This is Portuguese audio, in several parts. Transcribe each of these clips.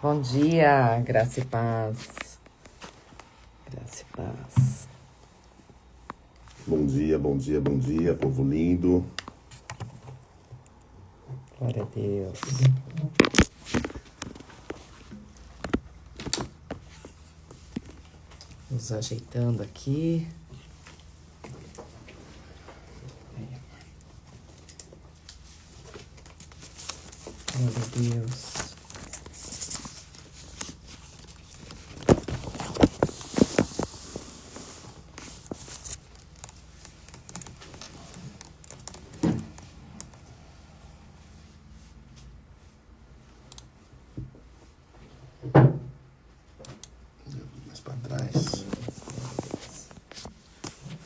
Bom dia, graça e paz. Graça e paz. Bom dia, bom dia, bom dia, povo lindo. Glória a Deus. Nos ajeitando aqui. Glória a Deus. Mais pra trás.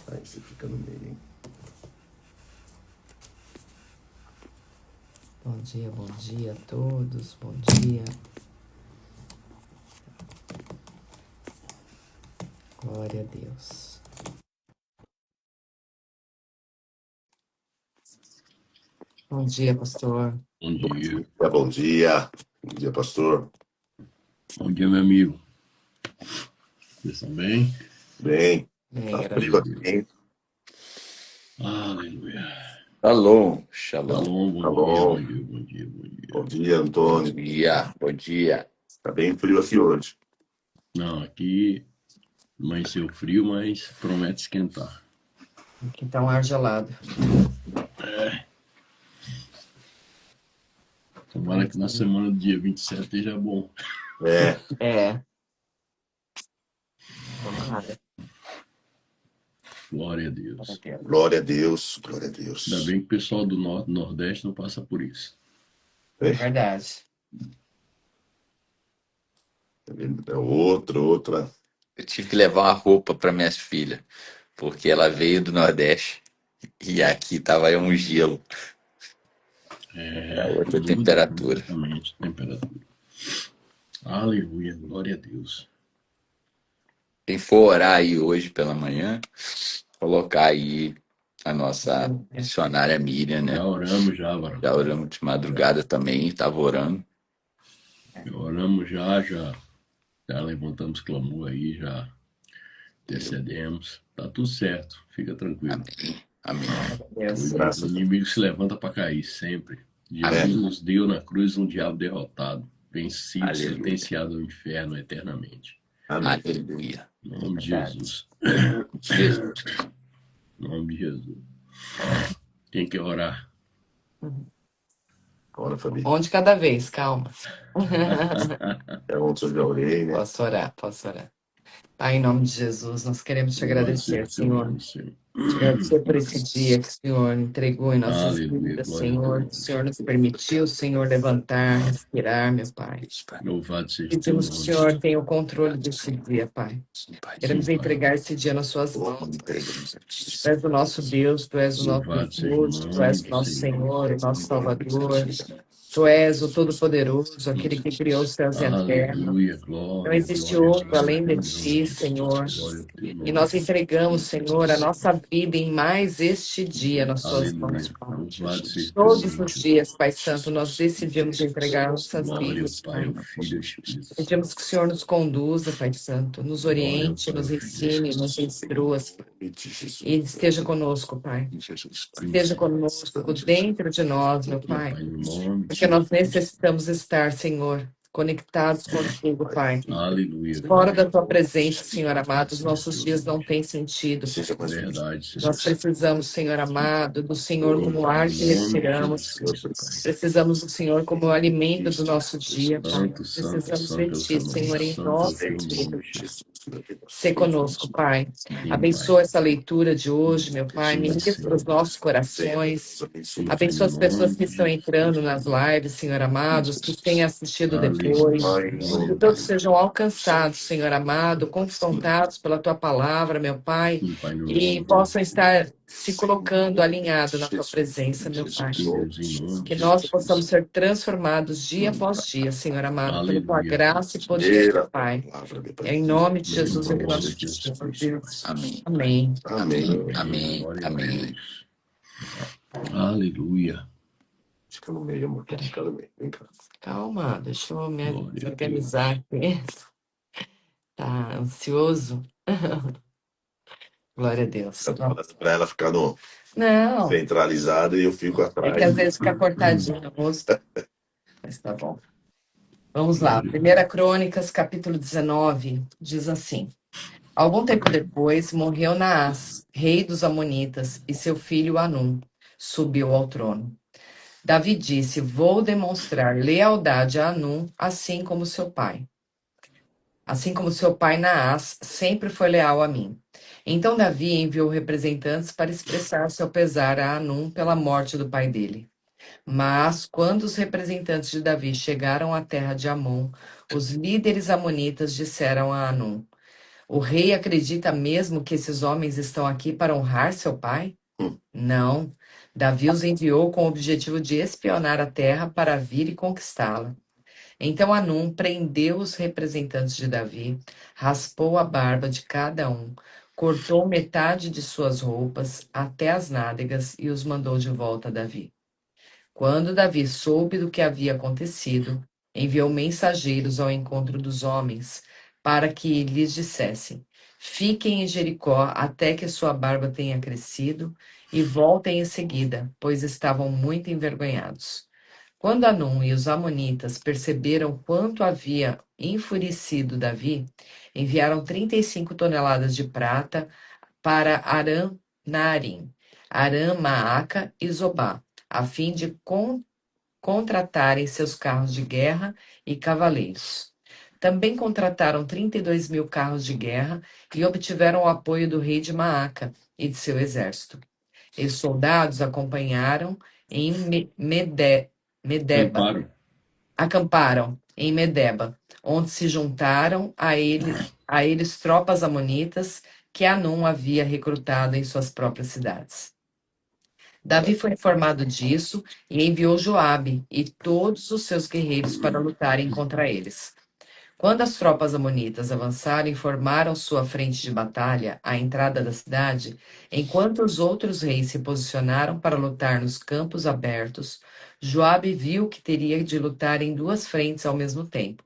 Aí você fica no meio, hein? Bom dia a todos. Bom dia. Glória a Deus. Bom dia, pastor. Bom dia. Bom dia. Bom dia, pastor. Bom dia, meu amigo. Vocês estão bem? Bem. Bem, Tá graças frio a aqui, hein? Aleluia. Shalom, shalom. Shalom, bom Alô. dia, bom dia, bom dia. Bom dia, Bom Antônio. dia, bom dia. Tá bem frio aqui hoje. Não, aqui amanheceu frio, mas promete esquentar. Aqui tá um ar gelado. Tomara que na semana do dia 27 esteja bom. É. Tomara. Glória a Deus. Glória a Deus, glória a Deus. Ainda bem que o pessoal do Nordeste não passa por isso. É verdade. É outra. Eu tive que levar uma roupa para minhas filhas, porque ela veio do Nordeste e aqui tava um gelo. É outra muda temperatura. completamente a temperatura. Aleluia, glória a Deus. Quem for orar aí hoje pela manhã, colocar aí a nossa missionária Miriam, né? Já oramos já, varão. Já oramos de madrugada também, estava orando. Já oramos já levantamos clamor aí, já intercedemos. Tá tudo certo, fica tranquilo. Amém. O inimigo se levanta para cair sempre. Jesus nos deu na cruz um diabo derrotado, vencido, Aleluia. sentenciado ao inferno eternamente. Aleluia. Em nome de Jesus. Jesus. Em nome de Jesus. Quem quer orar? Ora, família. Um de cada vez, calma. É onde eu já orei, né? Posso orar. Pai, em nome de Jesus, nós queremos te agradecer, Senhor. Te agradecer por esse dia que o Senhor entregou em nossas vidas, Senhor. O Senhor nos permitiu, Senhor, levantar, respirar, meu Pai. Louvado seja Pedimos que o Senhor tenha o controle desse dia, Pai. Queremos entregar esse dia nas suas mãos. Tu és o nosso Deus, Tu és o nosso refúgio, Tu és o nosso Senhor, o nosso Salvador. Tu és o Todo-Poderoso, aquele que criou os céus e a terra. Não existe outro além de Ti, Senhor. E nós entregamos, Senhor, a nossa vida em mais este dia nas Suas mãos, Pai. Todos os dias, Pai Santo, nós decidimos entregar nossas vidas, Pai. Pedimos que o Senhor nos conduza, Pai Santo, nos oriente, nos ensine, nos instrua, e esteja conosco, Pai. Esteja conosco dentro de nós, meu Pai. Porque nós necessitamos estar, Senhor, conectados contigo, Pai. Aleluia. Fora da tua presença, Senhor amado, os nossos dias não têm sentido. Verdade, Nós precisamos, Senhor amado, do Senhor como ar que respiramos. Precisamos do Senhor como alimento do nosso dia, Pai. Precisamos de Ti, Senhor, em nome de Jesus. Sê conosco, Pai. Abençoa essa leitura de hoje, meu Pai. Ministra os nossos corações. Abençoa as pessoas que estão entrando nas lives, Senhor amado, os que têm assistido depois. Que todos sejam alcançados, Senhor amado, confrontados pela Tua palavra, meu Pai, e possam estar se colocando alinhado na Tua presença, meu Pai. Que nós possamos ser transformados dia após dia, Senhor amado, pela Tua graça e poder, meu Pai. É em nome de Jesus que nós pedimos, Deus. Amém. Amém. Amém. Amém. Amém. Aleluia. Fica no meio, amor. Fica no meio. Vem cá. Calma, deixa eu me Glória a organizar aqui. Tá ansioso? Glória a Deus. Eu tô falando pra ela ficar no Não, centralizado e eu fico é que atrás. às vezes fica cortadinho o rosto, mas tá bom. Vamos lá. Glória a 1 Crônicas, capítulo 19, diz assim. Algum tempo depois, morreu Naás, rei dos Amonitas, e seu filho Anum subiu ao trono. Davi disse, vou demonstrar lealdade a Anum, assim como seu pai. Assim como seu pai Naás sempre foi leal a mim. Então Davi enviou representantes para expressar seu pesar a Anum pela morte do pai dele. Mas, quando os representantes de Davi chegaram à terra de Amon, os líderes amonitas disseram a Anum, o rei acredita mesmo que esses homens estão aqui para honrar seu pai? Não. Davi os enviou com o objetivo de espionar a terra para vir e conquistá-la. Então Anum prendeu os representantes de Davi, raspou a barba de cada um, cortou metade de suas roupas até as nádegas e os mandou de volta a Davi. Quando Davi soube do que havia acontecido, enviou mensageiros ao encontro dos homens para que lhes dissessem: fiquem em Jericó até que sua barba tenha crescido e voltem em seguida, pois estavam muito envergonhados. Quando Anum e os amonitas perceberam quanto havia enfurecido Davi, enviaram 35 toneladas de prata para Aram-Naarim, Aram-Maaca e Zobá, a fim de contratarem seus carros de guerra e cavaleiros. Também contrataram 32.000 carros de guerra e obtiveram o apoio do rei de Maaca e de seu exército. E os soldados acompanharam em Medeba, acamparam em Medeba, onde se juntaram a eles tropas amonitas que Anum havia recrutado em suas próprias cidades. Davi foi informado disso e enviou Joabe e todos os seus guerreiros para lutarem contra eles. Quando as tropas amonitas avançaram e formaram sua frente de batalha à entrada da cidade, enquanto os outros reis se posicionaram para lutar nos campos abertos, Joabe viu que teria de lutar em duas frentes ao mesmo tempo.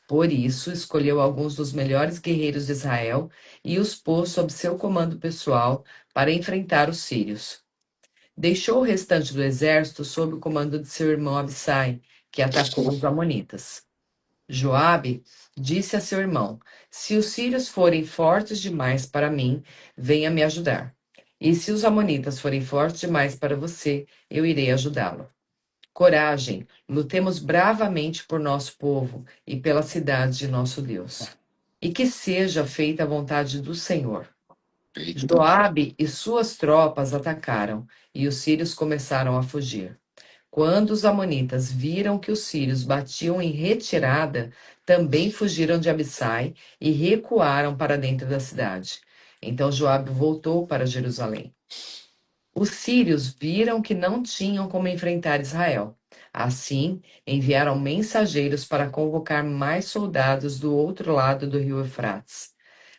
Por isso, escolheu alguns dos melhores guerreiros de Israel e os pôs sob seu comando pessoal para enfrentar os sírios. Deixou o restante do exército sob o comando de seu irmão Abissai, que atacou os amonitas. Joabe disse a seu irmão: se os sírios forem fortes demais para mim, venha me ajudar. E se os amonitas forem fortes demais para você, eu irei ajudá-lo. Coragem, lutemos bravamente por nosso povo e pela cidade de nosso Deus. E que seja feita a vontade do Senhor. Joabe e suas tropas atacaram, e os sírios começaram a fugir. Quando os amonitas viram que os sírios batiam em retirada, também fugiram de Abissai e recuaram para dentro da cidade. Então Joabe voltou para Jerusalém. Os sírios viram que não tinham como enfrentar Israel. Assim, enviaram mensageiros para convocar mais soldados do outro lado do rio Eufrates.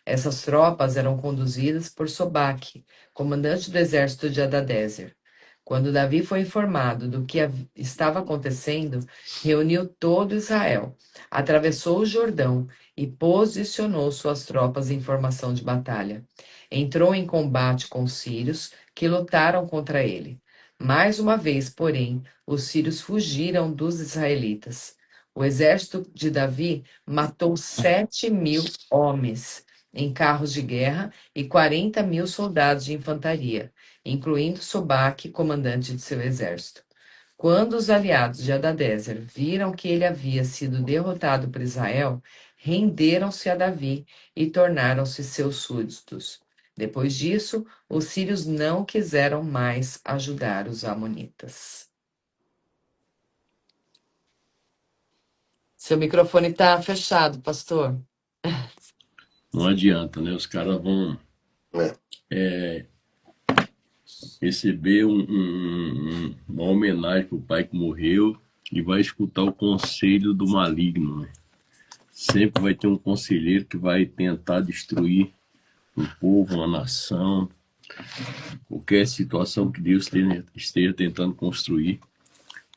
Essas tropas eram conduzidas por Sobaque, comandante do exército de Hadadezer. Quando Davi foi informado do que estava acontecendo, reuniu todo Israel, atravessou o Jordão e posicionou suas tropas em formação de batalha. Entrou em combate com os sírios, que lutaram contra ele. Mais uma vez, porém, os sírios fugiram dos israelitas. O exército de Davi matou 7.000 homens em carros de guerra e 40.000 soldados de infantaria, incluindo Sobaque, comandante de seu exército. Quando os aliados de Hadadezer viram que ele havia sido derrotado por Israel, renderam-se a Davi e tornaram-se seus súditos. Depois disso, os sírios não quiseram mais ajudar os amonitas. Seu microfone está fechado, pastor. Não adianta, né? Os caras vão receber uma homenagem pro pai que morreu e vai escutar o conselho do maligno, né? Sempre vai ter um conselheiro que vai tentar destruir um povo, uma nação, qualquer situação que Deus esteja tentando construir.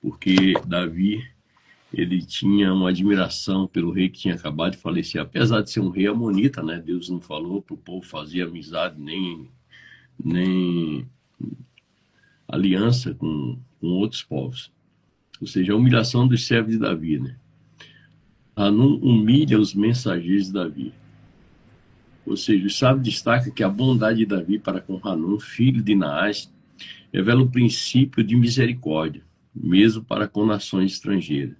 porque Davi, ele tinha uma admiração pelo rei que tinha acabado de falecer, apesar de ser um rei amonita, né? Deus não falou para o povo fazer amizade, nem aliança com outros povos. Ou seja, a humilhação dos servos de Davi, né? Hanun humilha os mensageiros de Davi. Ou seja, o sábio destaca que a bondade de Davi para com Hanun, filho de Naás, revela o princípio de misericórdia, mesmo para com nações estrangeiras.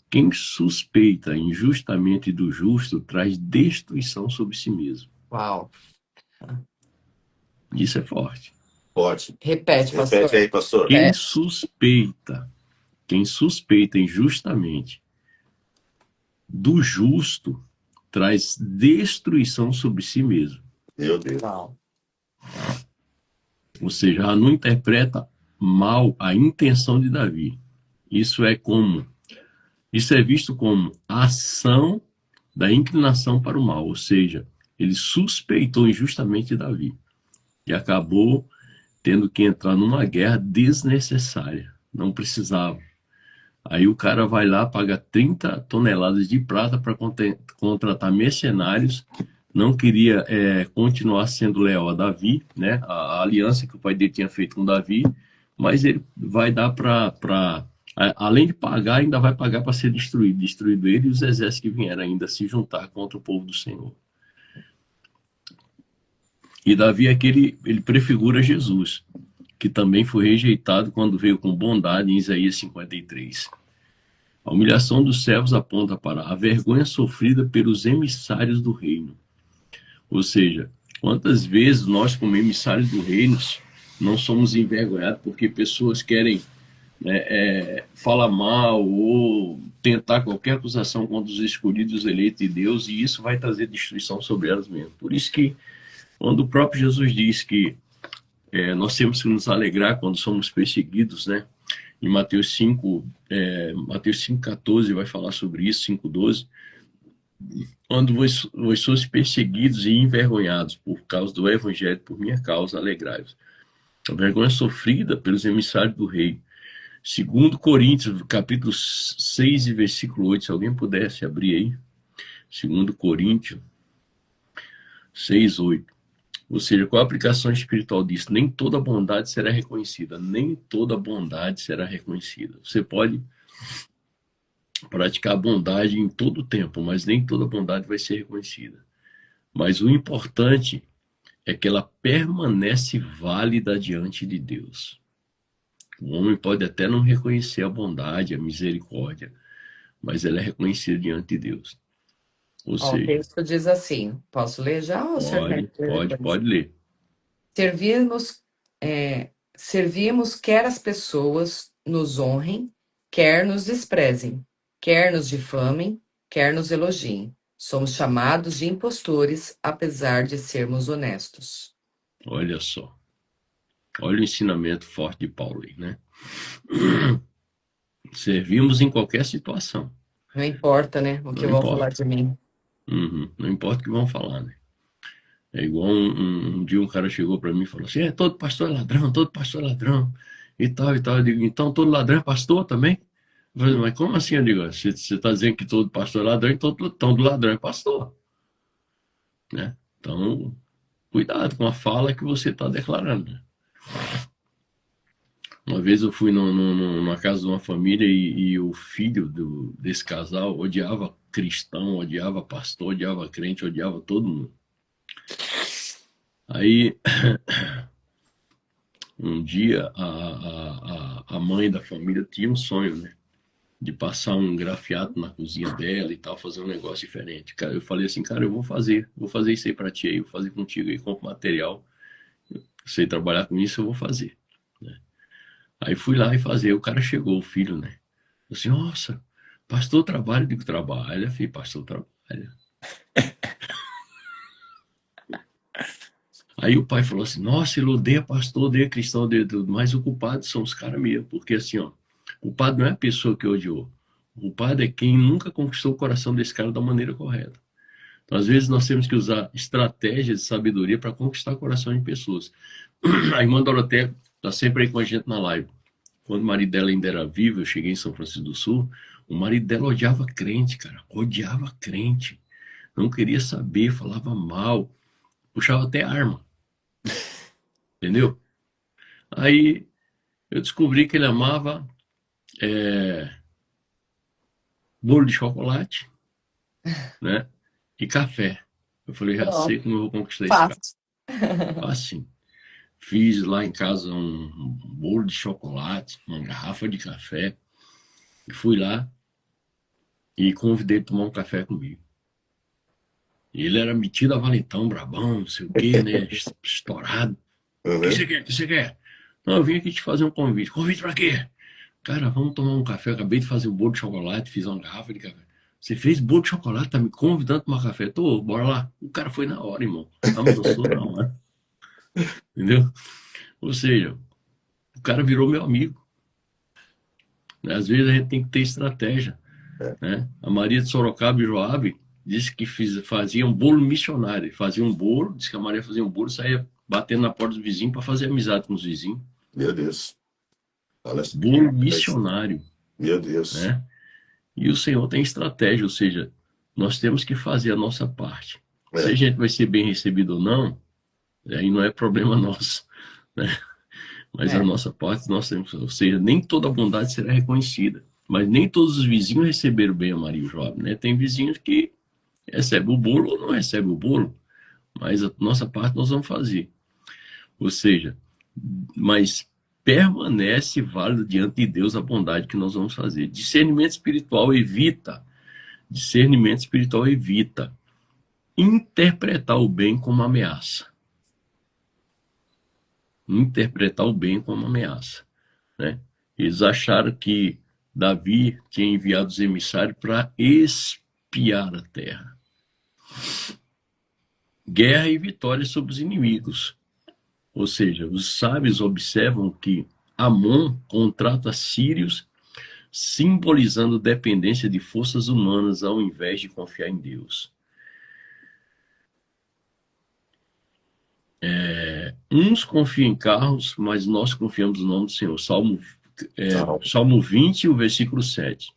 Quem suspeita injustamente do justo traz destruição sobre si mesmo. Uau. Isso é forte. Forte. Repete, pastor. Repete aí, pastor. Quem suspeita injustamente do justo traz destruição sobre si mesmo. Meu Deus. Uau. Ou seja, ela não interpreta mal a intenção de Davi. Isso é visto como a ação da inclinação para o mal. Ou seja, ele suspeitou injustamente de Davi e acabou tendo que entrar numa guerra desnecessária. Não precisava. Aí o cara vai lá, paga 30 toneladas de prata para contratar mercenários, não queria continuar sendo leal a Davi, né? A aliança que o pai dele tinha feito com Davi, mas ele vai dar além de pagar, ainda vai pagar para ser destruído ele e os exércitos que vieram ainda se juntar contra o povo do Senhor. E Davi ele prefigura Jesus, que também foi rejeitado quando veio com bondade em Isaías 53. A humilhação dos servos aponta para a vergonha sofrida pelos emissários do reino. Ou seja, quantas vezes nós, como emissários do reino, não somos envergonhados porque pessoas querem falar mal ou tentar qualquer acusação contra os escolhidos, eleitos de Deus, e isso vai trazer destruição sobre elas mesmas. Por isso que, quando o próprio Jesus diz que nós temos que nos alegrar quando somos perseguidos, né? Em Mateus 5,14 vai falar sobre isso, 5,12. Quando vós sois perseguidos e envergonhados por causa do evangelho, por minha causa, alegrai-vos. A vergonha sofrida pelos emissários do rei. 2 Coríntios, capítulo 6 e versículo 8, se alguém pudesse abrir aí. 2 Coríntios 6, 8. Ou seja, qual a aplicação espiritual disso? Nem toda bondade será reconhecida. Nem toda bondade será reconhecida. Você pode praticar bondade em todo o tempo, mas nem toda bondade vai ser reconhecida. Mas o importante é que ela permanece válida diante de Deus. O homem pode até não reconhecer a bondade, a misericórdia, mas ela é reconhecida diante de Deus. Ou seja, O texto diz assim, posso ler já? Ou pode ler. Servimos quer as pessoas nos honrem, quer nos desprezem, quer nos difamem, quer nos elogiem. Somos chamados de impostores, apesar de sermos honestos. Olha só. Olha o ensinamento forte de Paulo aí, né? Servimos em qualquer situação. Não importa, né? O que vão falar de mim. Não importa o que vão falar, né? É igual um dia um cara chegou para mim e falou assim, todo pastor é ladrão, e tal. Eu digo, então todo ladrão é pastor também? Eu falei, mas como assim? Eu digo, você está dizendo que todo pastor é ladrão, então todo ladrão é pastor. Né? Então, cuidado com a fala que você está declarando. Né? Uma vez eu fui numa casa de uma família e o filho desse casal odiava cristão, odiava pastor, odiava crente, odiava todo mundo. Aí, um dia, a mãe da família tinha um sonho, né? De passar um grafiato na cozinha dela e tal, fazer um negócio diferente. Cara, eu falei assim, cara, eu vou fazer isso aí pra ti aí, vou fazer contigo aí, compro material. Eu sei trabalhar com isso, eu vou fazer. Né? Aí fui lá e fazer. O cara chegou, o filho, né? Eu assim, nossa, pastor trabalha? Eu digo, trabalha, filho, pastor trabalha. Aí o pai falou assim, nossa, ele odeia pastor, odeia cristão, odeia tudo. Mas o culpado são os caras mesmo, porque assim, ó, o culpado não é a pessoa que odiou. O culpado é quem nunca conquistou o coração desse cara da maneira correta. Então, às vezes, nós temos que usar estratégias de sabedoria para conquistar o coração de pessoas. A irmã Doroteia está sempre aí com a gente na live. quando o marido dela ainda era vivo, eu cheguei em São Francisco do Sul, o marido dela odiava crente, cara. Odiava crente. Não queria saber, falava mal, puxava até arma. Entendeu? Aí eu descobri que ele amava bolo de chocolate, né? E café. Eu falei, já sei Pronto, como eu vou conquistar esse cara. fácil. Assim, fiz lá em casa um bolo de chocolate, uma garrafa de café, e fui lá e convidei ele a tomar um café comigo. Ele era metido a valentão, brabão, não sei o quê, né? Estourado. O que Uhum. você quer? O que você quer? Não, eu vim aqui te fazer um convite. Convite pra quê? Cara, vamos tomar um café. Eu acabei de fazer um bolo de chocolate, fiz uma garrafa de café. Você fez bolo de chocolate, tá me convidando a tomar café? Tô, bora lá. O cara foi na hora, irmão. Almoçou na hora. Entendeu? Ou seja, o cara virou meu amigo. Né? Às vezes a gente tem que ter estratégia. Né? A Maria de Sorocaba e Joabe disse que fazia um bolo missionário. Fazia um bolo, disse que a Maria fazia um bolo e saía batendo na porta dos vizinhos para fazer amizade com os vizinhos. Meu Deus. Olha só. Bolo missionário. Meu Deus. Né? E o Senhor tem estratégia, ou seja, nós temos que fazer a nossa parte. Se a gente vai ser bem recebido ou não, aí não é problema nosso. Né? Mas a nossa parte, nós temos, ou seja, nem toda bondade será reconhecida. Mas nem todos os vizinhos receberam bem a Maria e o Joab, né? Tem vizinhos que recebem o bolo ou não recebem o bolo, mas a nossa parte nós vamos fazer. Ou seja, mas permanece válido diante de Deus a bondade que nós vamos fazer. Discernimento espiritual evita interpretar o bem como ameaça. Interpretar o bem como ameaça. Né? Eles acharam que Davi tinha enviado os emissários para espiar a terra. Guerra e vitória sobre os inimigos. Ou seja, os sábios observam que Amon contrata sírios, simbolizando dependência de forças humanas ao invés de confiar em Deus. Uns confiam em carros, mas nós confiamos no nome do Senhor. Salmo 20, o versículo 7.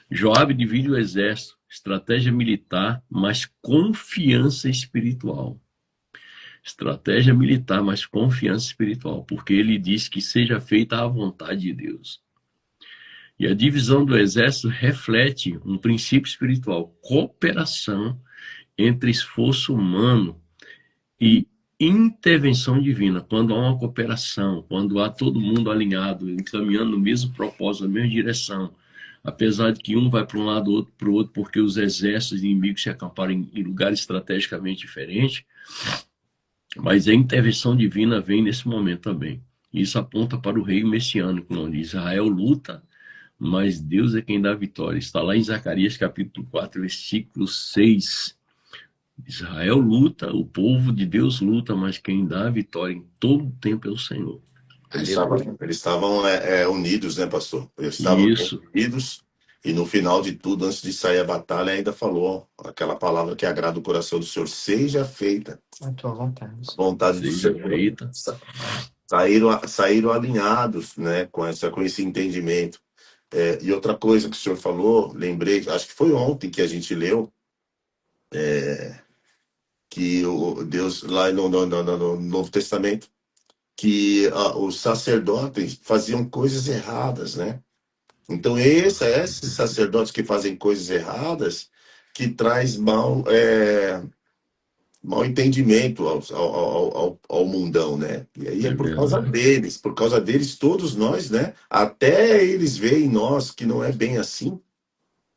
Joabe divide o exército, estratégia militar, mas confiança espiritual. Estratégia militar, mas confiança espiritual, porque ele diz que seja feita a vontade de Deus. E a divisão do exército reflete um princípio espiritual, cooperação entre esforço humano e intervenção divina. Quando há uma cooperação, quando há todo mundo alinhado, encaminhando no mesmo propósito, na mesma direção, apesar de que um vai para um lado, outro para o outro, porque os exércitos inimigos se acamparam em lugares estrategicamente diferentes, mas a intervenção divina vem nesse momento também. Isso aponta para o reino messiânico, onde Israel luta, mas Deus é quem dá a vitória. Está lá em Zacarias capítulo 4, versículo 6. Israel luta, o povo de Deus luta, mas quem dá a vitória em todo o tempo é o Senhor. Eles estavam unidos, né, pastor? Eles estavam unidos, e no final de tudo, antes de sair a batalha, ainda falou aquela palavra que agrada o coração do Senhor: seja feita A tua vontade. a vontade do Seja Senhor. feita. Saíram alinhados, né, com esse entendimento. E outra coisa que o senhor falou, lembrei, acho que foi ontem que a gente leu, que o Deus, lá no Novo Testamento, que os sacerdotes faziam coisas erradas, né? Então, esses sacerdotes que fazem coisas erradas, que traz mau entendimento ao mundão, né? E aí é por causa deles, todos nós, né? Até eles veem em nós que não é bem assim,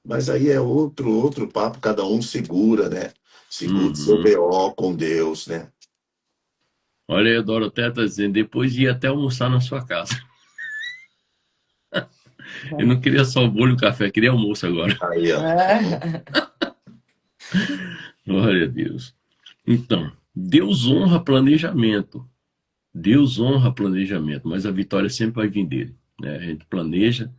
mas aí é outro papo, cada um segura, né? Segura o seu BO com Deus, né? Olha aí, a Doroteia está dizendo, depois ia até almoçar na sua casa. Eu não queria só o bolo e o café, queria almoço agora. Aí, ó. Glória a Deus. Então, Deus honra planejamento. Deus honra planejamento, mas a vitória sempre vai vir dele. Né? A gente planeja,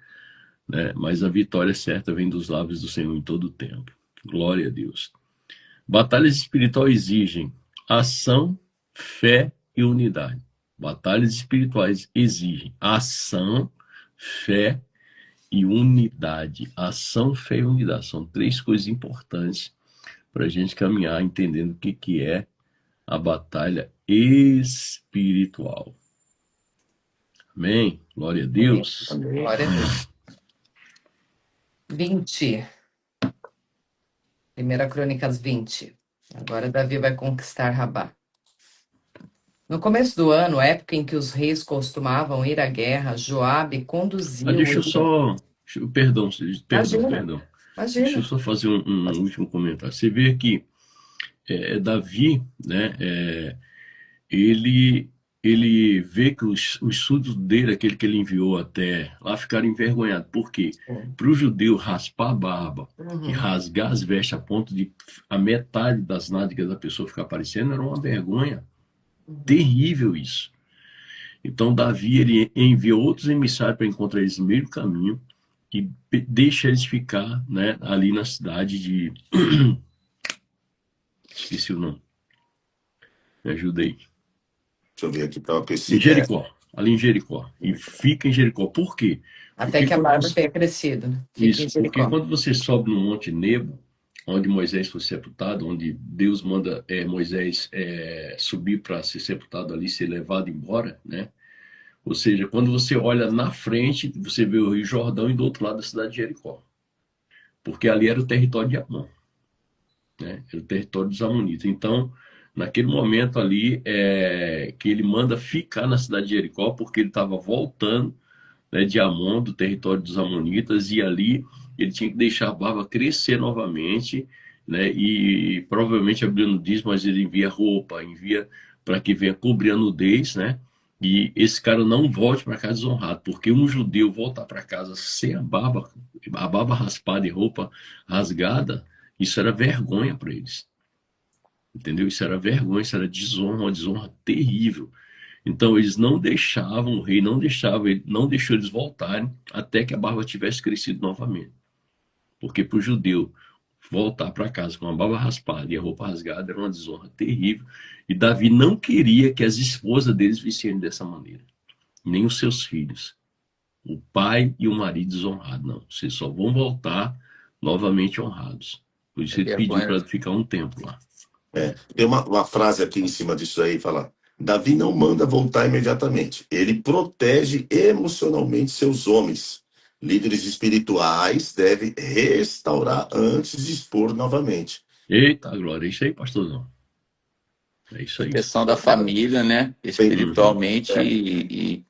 né? Mas a vitória certa vem dos lábios do Senhor em todo o tempo. Glória a Deus. Batalhas espirituais exigem ação, fé e unidade. Batalhas espirituais exigem ação, fé e unidade. Ação, fé e unidade. São 3 coisas importantes para a gente caminhar entendendo o que é a batalha espiritual. Amém? Glória a Deus. Glória a Deus. 20. 1 Crônicas 20. Agora Davi vai conquistar Rabá. No começo do ano, época em que os reis costumavam ir à guerra, Joabe conduziu... Deixa eu só... Perdão. Imagina. Deixa eu só fazer um último comentário. Você vê que Davi, né, ele vê que os súditos dele, aquele que ele enviou até lá, ficaram envergonhados. Por quê? Para o judeu raspar a barba e rasgar as vestes a ponto de a metade das nádegas da pessoa ficar aparecendo, era uma vergonha. Terrível isso. Então Davi, ele enviou outros emissários para encontrar eles no meio do caminho e deixa eles ficar, né, ali na cidade de... Esqueci o nome. Me ajuda aí. Deixa eu ver aqui para Em Jericó. Ali em Jericó. E fica em Jericó. Por quê? Até que a barba tenha crescido. Né? Isso, porque quando você sobe no Monte Nebo, onde Moisés foi sepultado, onde Deus manda Moisés subir para ser sepultado ali, ser levado embora, né? Ou seja, quando você olha na frente, você vê o Rio Jordão e do outro lado da cidade de Jericó. Porque ali era o território de Amon, né? Era o território dos Amonitas. Então, naquele momento ali, que ele manda ficar na cidade de Jericó, porque ele estava voltando, né, de Amon, do território dos Amonitas, e ali ele tinha que deixar a barba crescer novamente, né? E provavelmente a Bíblia não diz, mas ele envia roupa, envia para que venha cobrir a nudez, né? E esse cara não volte para casa desonrado, porque um judeu voltar para casa sem a barba raspada e roupa rasgada, isso era vergonha para eles. Entendeu? Isso era vergonha, isso era desonra, uma desonra terrível. Então eles não deixavam, o rei não deixou eles voltarem até que a barba tivesse crescido novamente. Porque para o judeu voltar para casa com a barba raspada e a roupa rasgada era uma desonra terrível. E Davi não queria que as esposas deles vissem dessa maneira, nem os seus filhos. O pai e o marido desonrados, não. Vocês só vão voltar novamente honrados. Por isso ele pediu para ficar um tempo lá. Tem uma frase aqui em cima disso aí, fala: Davi não manda voltar imediatamente. Ele protege emocionalmente seus homens. Líderes espirituais devem restaurar antes de expor novamente. Eita, glória. É isso aí, pastorzão. É isso aí. Questão da família, né? Espiritualmente e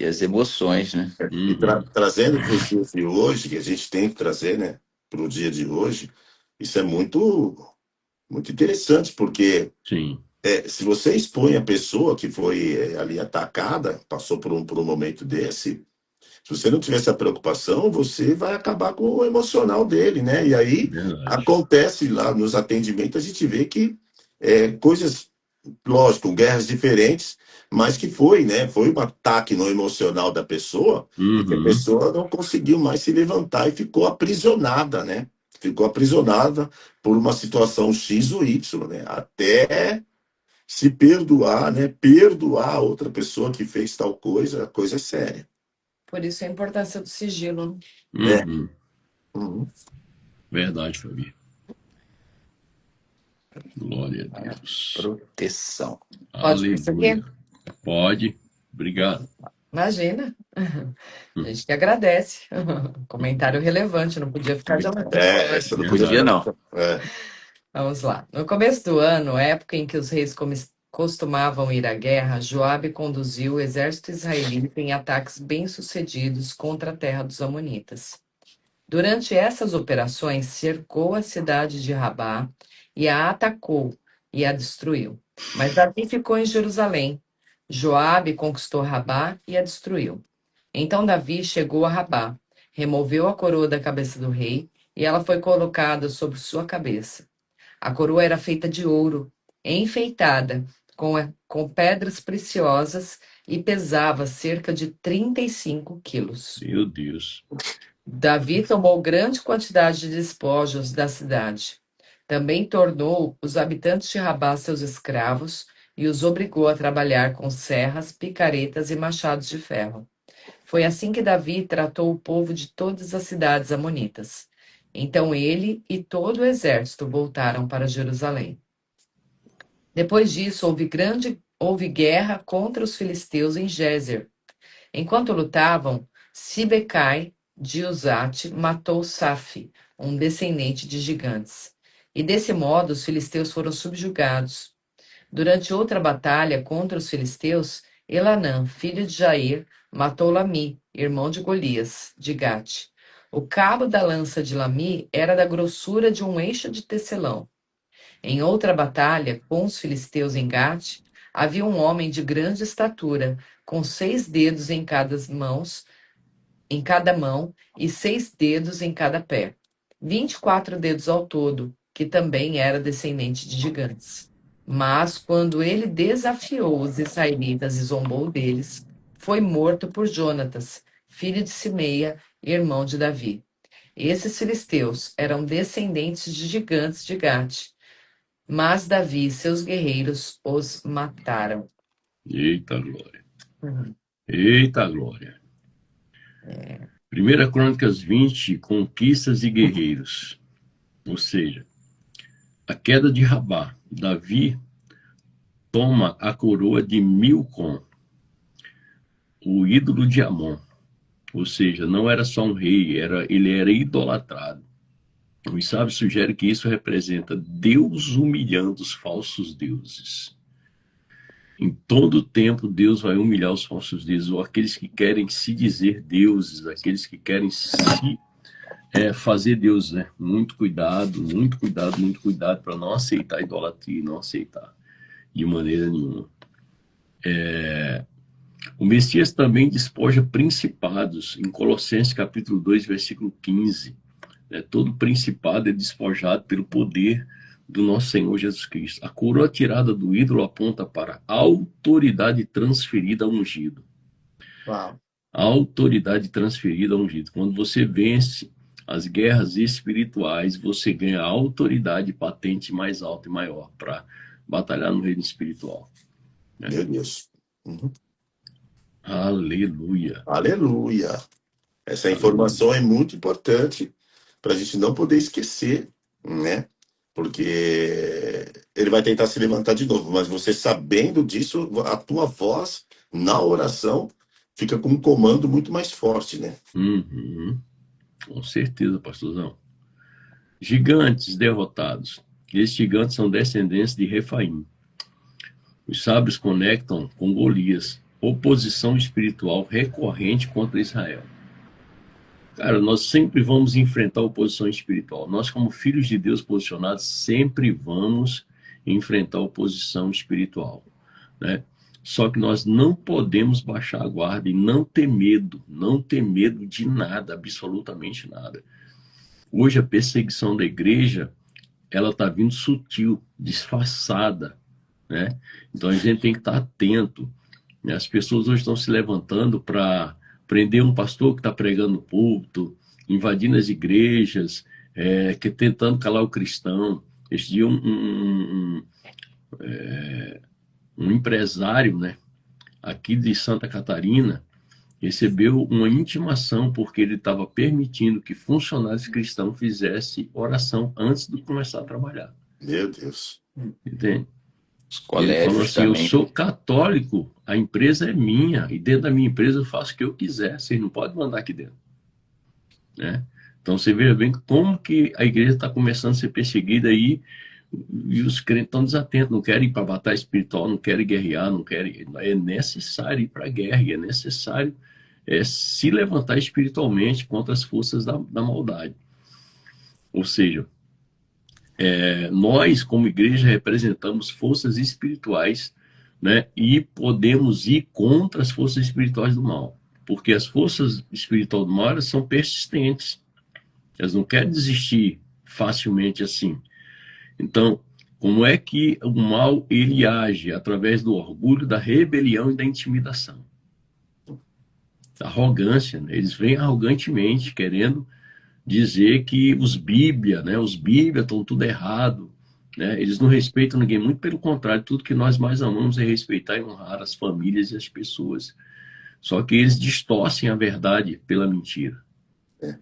as emoções, né? E trazendo para os dias de hoje, que a gente tem que trazer, né? Para o dia de hoje, isso é muito, muito interessante, porque Sim. Se você expõe a pessoa que foi ali atacada, passou por um momento desse, se você não tiver essa preocupação, você vai acabar com o emocional dele, né? E aí acontece lá nos atendimentos, a gente vê que coisas, lógico, guerras diferentes, mas que foi, né? Foi um ataque no emocional da pessoa, e que a pessoa não conseguiu mais se levantar e ficou aprisionada, né? Ficou aprisionada por uma situação X ou Y, né? Até se perdoar, né? Perdoar a outra pessoa que fez tal coisa, a coisa é séria. Por isso a importância do sigilo. Verdade, Fabi. Glória a Deus. Proteção. Pode prosseguir? Pode. Obrigado. Imagina. A gente que agradece. Comentário relevante, não podia ficar de lado. Essa não podia, não. Vamos lá. No começo do ano, época em que os reis costumavam ir à guerra, Joabe conduziu o exército israelita em ataques bem-sucedidos contra a terra dos amonitas. Durante essas operações, cercou a cidade de Rabá e a atacou e a destruiu. Mas Davi ficou em Jerusalém. Joabe conquistou Rabá e a destruiu. Então Davi chegou a Rabá, removeu a coroa da cabeça do rei e ela foi colocada sobre sua cabeça. A coroa era feita de ouro, enfeitada com pedras preciosas e pesava cerca de 35 quilos. Meu Deus. Davi tomou grande quantidade de despojos da cidade. Também tornou os habitantes de Rabá seus escravos e os obrigou a trabalhar com serras, picaretas e machados de ferro. Foi assim que Davi tratou o povo de todas as cidades amonitas. Então ele e todo o exército voltaram para Jerusalém. Depois disso, houve guerra contra os filisteus em Gézer. Enquanto lutavam, Sibecai de Uzate matou Safi, um descendente de gigantes. E desse modo os filisteus foram subjugados. Durante outra batalha contra os filisteus, Elanã, filho de Jair, matou Lami, irmão de Golias, de Gate. O cabo da lança de Lami era da grossura de um eixo de tecelão. Em outra batalha com os filisteus em Gate, havia um homem de grande estatura, com 6 dedos em cada mão e 6 dedos em cada pé. 24 dedos ao todo, que também era descendente de gigantes. Mas, quando ele desafiou os israelitas e zombou deles, foi morto por Jonatas, filho de Simeia, irmão de Davi. Esses filisteus eram descendentes de gigantes de Gate, mas Davi e seus guerreiros os mataram. Eita glória. Uhum. Eita glória. 1 Crônicas 20, conquistas e guerreiros. Ou seja, a queda de Rabá. Davi toma a coroa de Milcom, o ídolo de Amon. Ou seja, não era só um rei, ele era idolatrado. Os sábios sugerem que isso representa Deus humilhando os falsos deuses. Em todo tempo, Deus vai humilhar os falsos deuses, ou aqueles que querem se dizer deuses, aqueles que querem fazer Deus, né? Muito cuidado, muito cuidado, muito cuidado para não aceitar a idolatria, não aceitar de maneira nenhuma. O Messias também despoja principados, em Colossenses capítulo 2, versículo 15. Todo principado é despojado pelo poder do nosso Senhor Jesus Cristo. A coroa tirada do ídolo aponta para a autoridade transferida ao ungido. Uau. A autoridade transferida ao ungido. Quando você vence as guerras espirituais, você ganha a autoridade patente mais alta e maior para batalhar no reino espiritual. Meu Deus. Uhum. Aleluia. Aleluia. Essa informação é muito importante para a gente não poder esquecer, né? Porque ele vai tentar se levantar de novo, mas você sabendo disso, a tua voz na oração fica com um comando muito mais forte, né? Uhum. Com certeza, pastorzão. Gigantes derrotados. Esses gigantes são descendentes de Refaim. Os sábios conectam com Golias, oposição espiritual recorrente contra Israel. Cara, nós sempre vamos enfrentar oposição espiritual. Nós, como filhos de Deus posicionados, sempre vamos enfrentar oposição espiritual, né? Só que nós não podemos baixar a guarda e não ter medo de nada, absolutamente nada. Hoje a perseguição da igreja, ela está vindo sutil, disfarçada, né? Então a gente tem que estar atento. As pessoas hoje estão se levantando para prender um pastor que está pregando no púlpito, invadindo as igrejas, tentando calar o cristão. Este dia um empresário, né, aqui de Santa Catarina, recebeu uma intimação porque ele estava permitindo que funcionários cristãos fizessem oração antes de começar a trabalhar. Meu Deus. Entende? Os Ele falou colégios assim, eu também. sou católico, a empresa é minha, e dentro da minha empresa eu faço o que eu quiser, vocês não podem mandar aqui dentro. Né? Então você vê bem como que a igreja está começando a ser perseguida aí, e os crentes estão desatentos, não querem ir para a batalha espiritual, não querem guerrear, não querem. É necessário ir para a guerra, e é necessário se levantar espiritualmente contra as forças da maldade. Ou seja, nós, como igreja, representamos forças espirituais, né? E podemos ir contra as forças espirituais do mal. Porque as forças espirituais do mal, elas são persistentes. Elas não querem desistir facilmente assim. Então, como é que o mal, ele age? Através do orgulho, da rebelião e da intimidação. Da arrogância, né? Eles vêm arrogantemente, querendo dizer que os Bíblia estão tudo errado, né? Eles não respeitam ninguém, muito pelo contrário, tudo que nós mais amamos é respeitar e honrar as famílias e as pessoas. Só que eles distorcem a verdade pela mentira. É.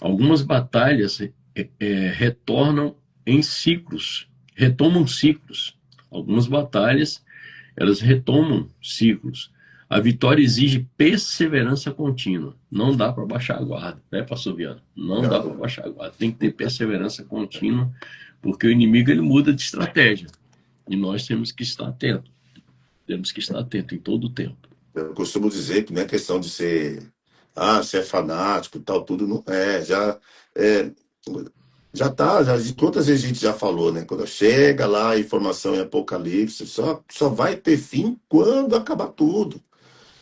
Algumas batalhas retornam em ciclos, retomam ciclos. Algumas batalhas, elas retomam ciclos. A vitória exige perseverança contínua. Não dá para baixar a guarda, né, pastor Viana? Não dá para baixar a guarda. Tem que ter perseverança contínua, porque o inimigo ele muda de estratégia. E nós temos que estar atentos. Temos que estar atentos em todo o tempo. Eu costumo dizer que não é questão de ser, você é fanático e tal, tudo não é, já tá, quantas vezes a gente já falou, né? Quando chega lá a informação em Apocalipse, só vai ter fim quando acabar tudo.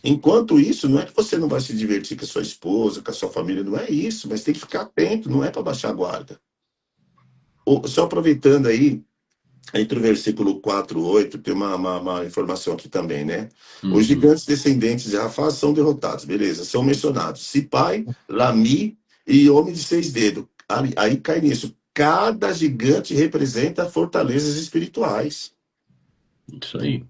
Enquanto isso, não é que você não vai se divertir com a sua esposa, com a sua família, não é isso, mas tem que ficar atento, não é para baixar a guarda. Só aproveitando aí, entre o versículo 4 e 8, tem uma informação aqui também, né? Os gigantes descendentes de Rafá são derrotados, beleza, são mencionados. Sipai, Lami e homem de 6 dedos. Aí cai nisso. Cada gigante representa fortalezas espirituais. Isso aí.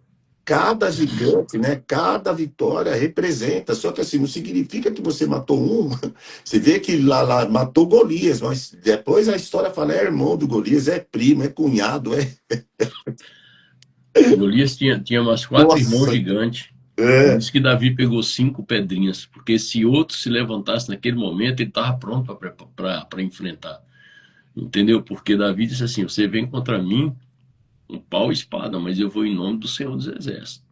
Cada gigante, né? Cada vitória representa. Só que assim, não significa que você matou um. Você vê que lá matou Golias, mas depois a história fala: é irmão do Golias, é primo, é cunhado, é. Golias tinha umas 4 irmãos gigantes. Por isso que Davi pegou 5 pedrinhas, porque se outro se levantasse naquele momento, ele estava pronto para enfrentar. Entendeu? Porque Davi disse assim: você vem contra mim, um pau e espada, mas eu vou em nome do Senhor dos Exércitos.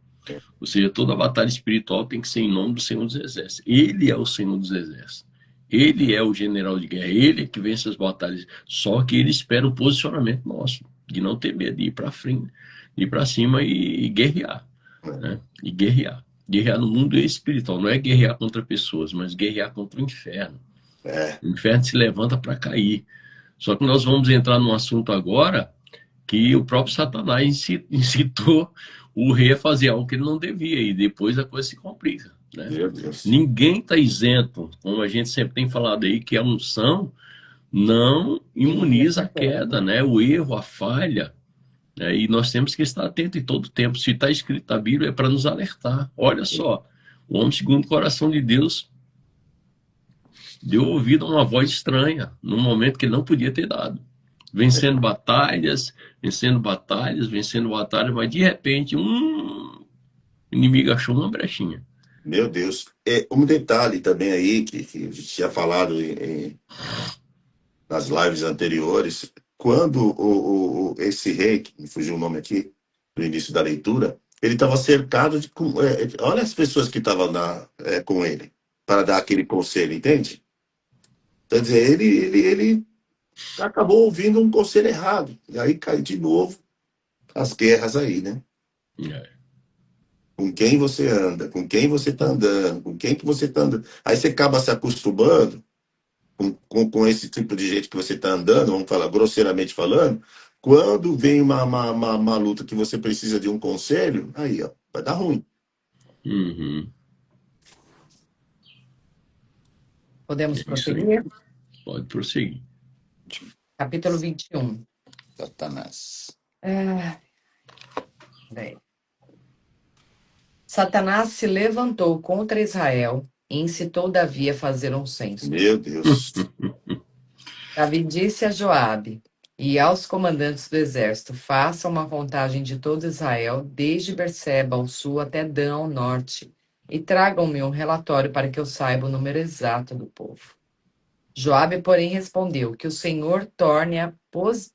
Ou seja, toda batalha espiritual tem que ser em nome do Senhor dos Exércitos. Ele é o Senhor dos Exércitos. Ele é o general de guerra. Ele é que vence as batalhas. Só que ele espera o posicionamento nosso, de não ter medo, de ir para frente, de ir para cima e guerrear. Né? E guerrear. Guerrear no mundo espiritual. Não é guerrear contra pessoas, mas guerrear contra o inferno. O inferno se levanta para cair. Só que nós vamos entrar num assunto agora que o próprio Satanás incitou o rei a fazer algo que ele não devia, e depois a coisa se complica. Né? Ninguém está isento, como a gente sempre tem falado aí, que a unção não imuniza a queda, né? O erro, a falha. Né? E nós temos que estar atentos em todo tempo. Se está escrito na Bíblia, é para nos alertar. Olha só, o homem segundo o coração de Deus deu ouvido a uma voz estranha, num momento que ele não podia ter dado. Vencendo batalhas, mas de repente o inimigo achou uma brechinha. Meu Deus. Um detalhe também aí, que a gente tinha falado nas lives anteriores, quando esse rei, que me fugiu o nome aqui, no início da leitura, ele estava cercado de... olha as pessoas que estavam com ele, para dar aquele conselho, entende? Quer dizer, ele acabou ouvindo um conselho errado. E aí cai de novo as guerras aí, né? Com quem você anda, com quem você está andando, com quem que você está andando. Aí você acaba se acostumando com esse tipo de gente que você está andando, vamos falar grosseiramente falando. Quando vem uma luta que você precisa de um conselho, aí ó, vai dar ruim. Podemos prosseguir? Pode prosseguir. Capítulo 21. Satanás. Satanás se levantou contra Israel e incitou Davi a fazer um censo. Meu Deus. Davi disse a Joabe e aos comandantes do exército: façam uma contagem de todo Israel, desde Berseba ao sul até Dan ao norte, e tragam-me um relatório para que eu saiba o número exato do povo. Joabe, porém, respondeu: que o Senhor torne a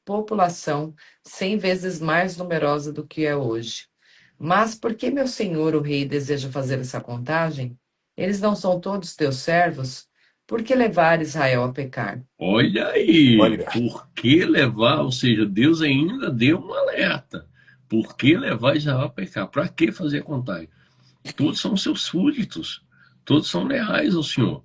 população 100 vezes mais numerosa do que é hoje. Mas por que meu senhor, o rei, deseja fazer essa contagem? Eles não são todos teus servos? Por que levar Israel a pecar? Olha aí, por que levar? Ou seja, Deus ainda deu um alerta. Por que levar Israel a pecar? Para que fazer a contagem? Todos são seus súditos, todos são leais ao Senhor.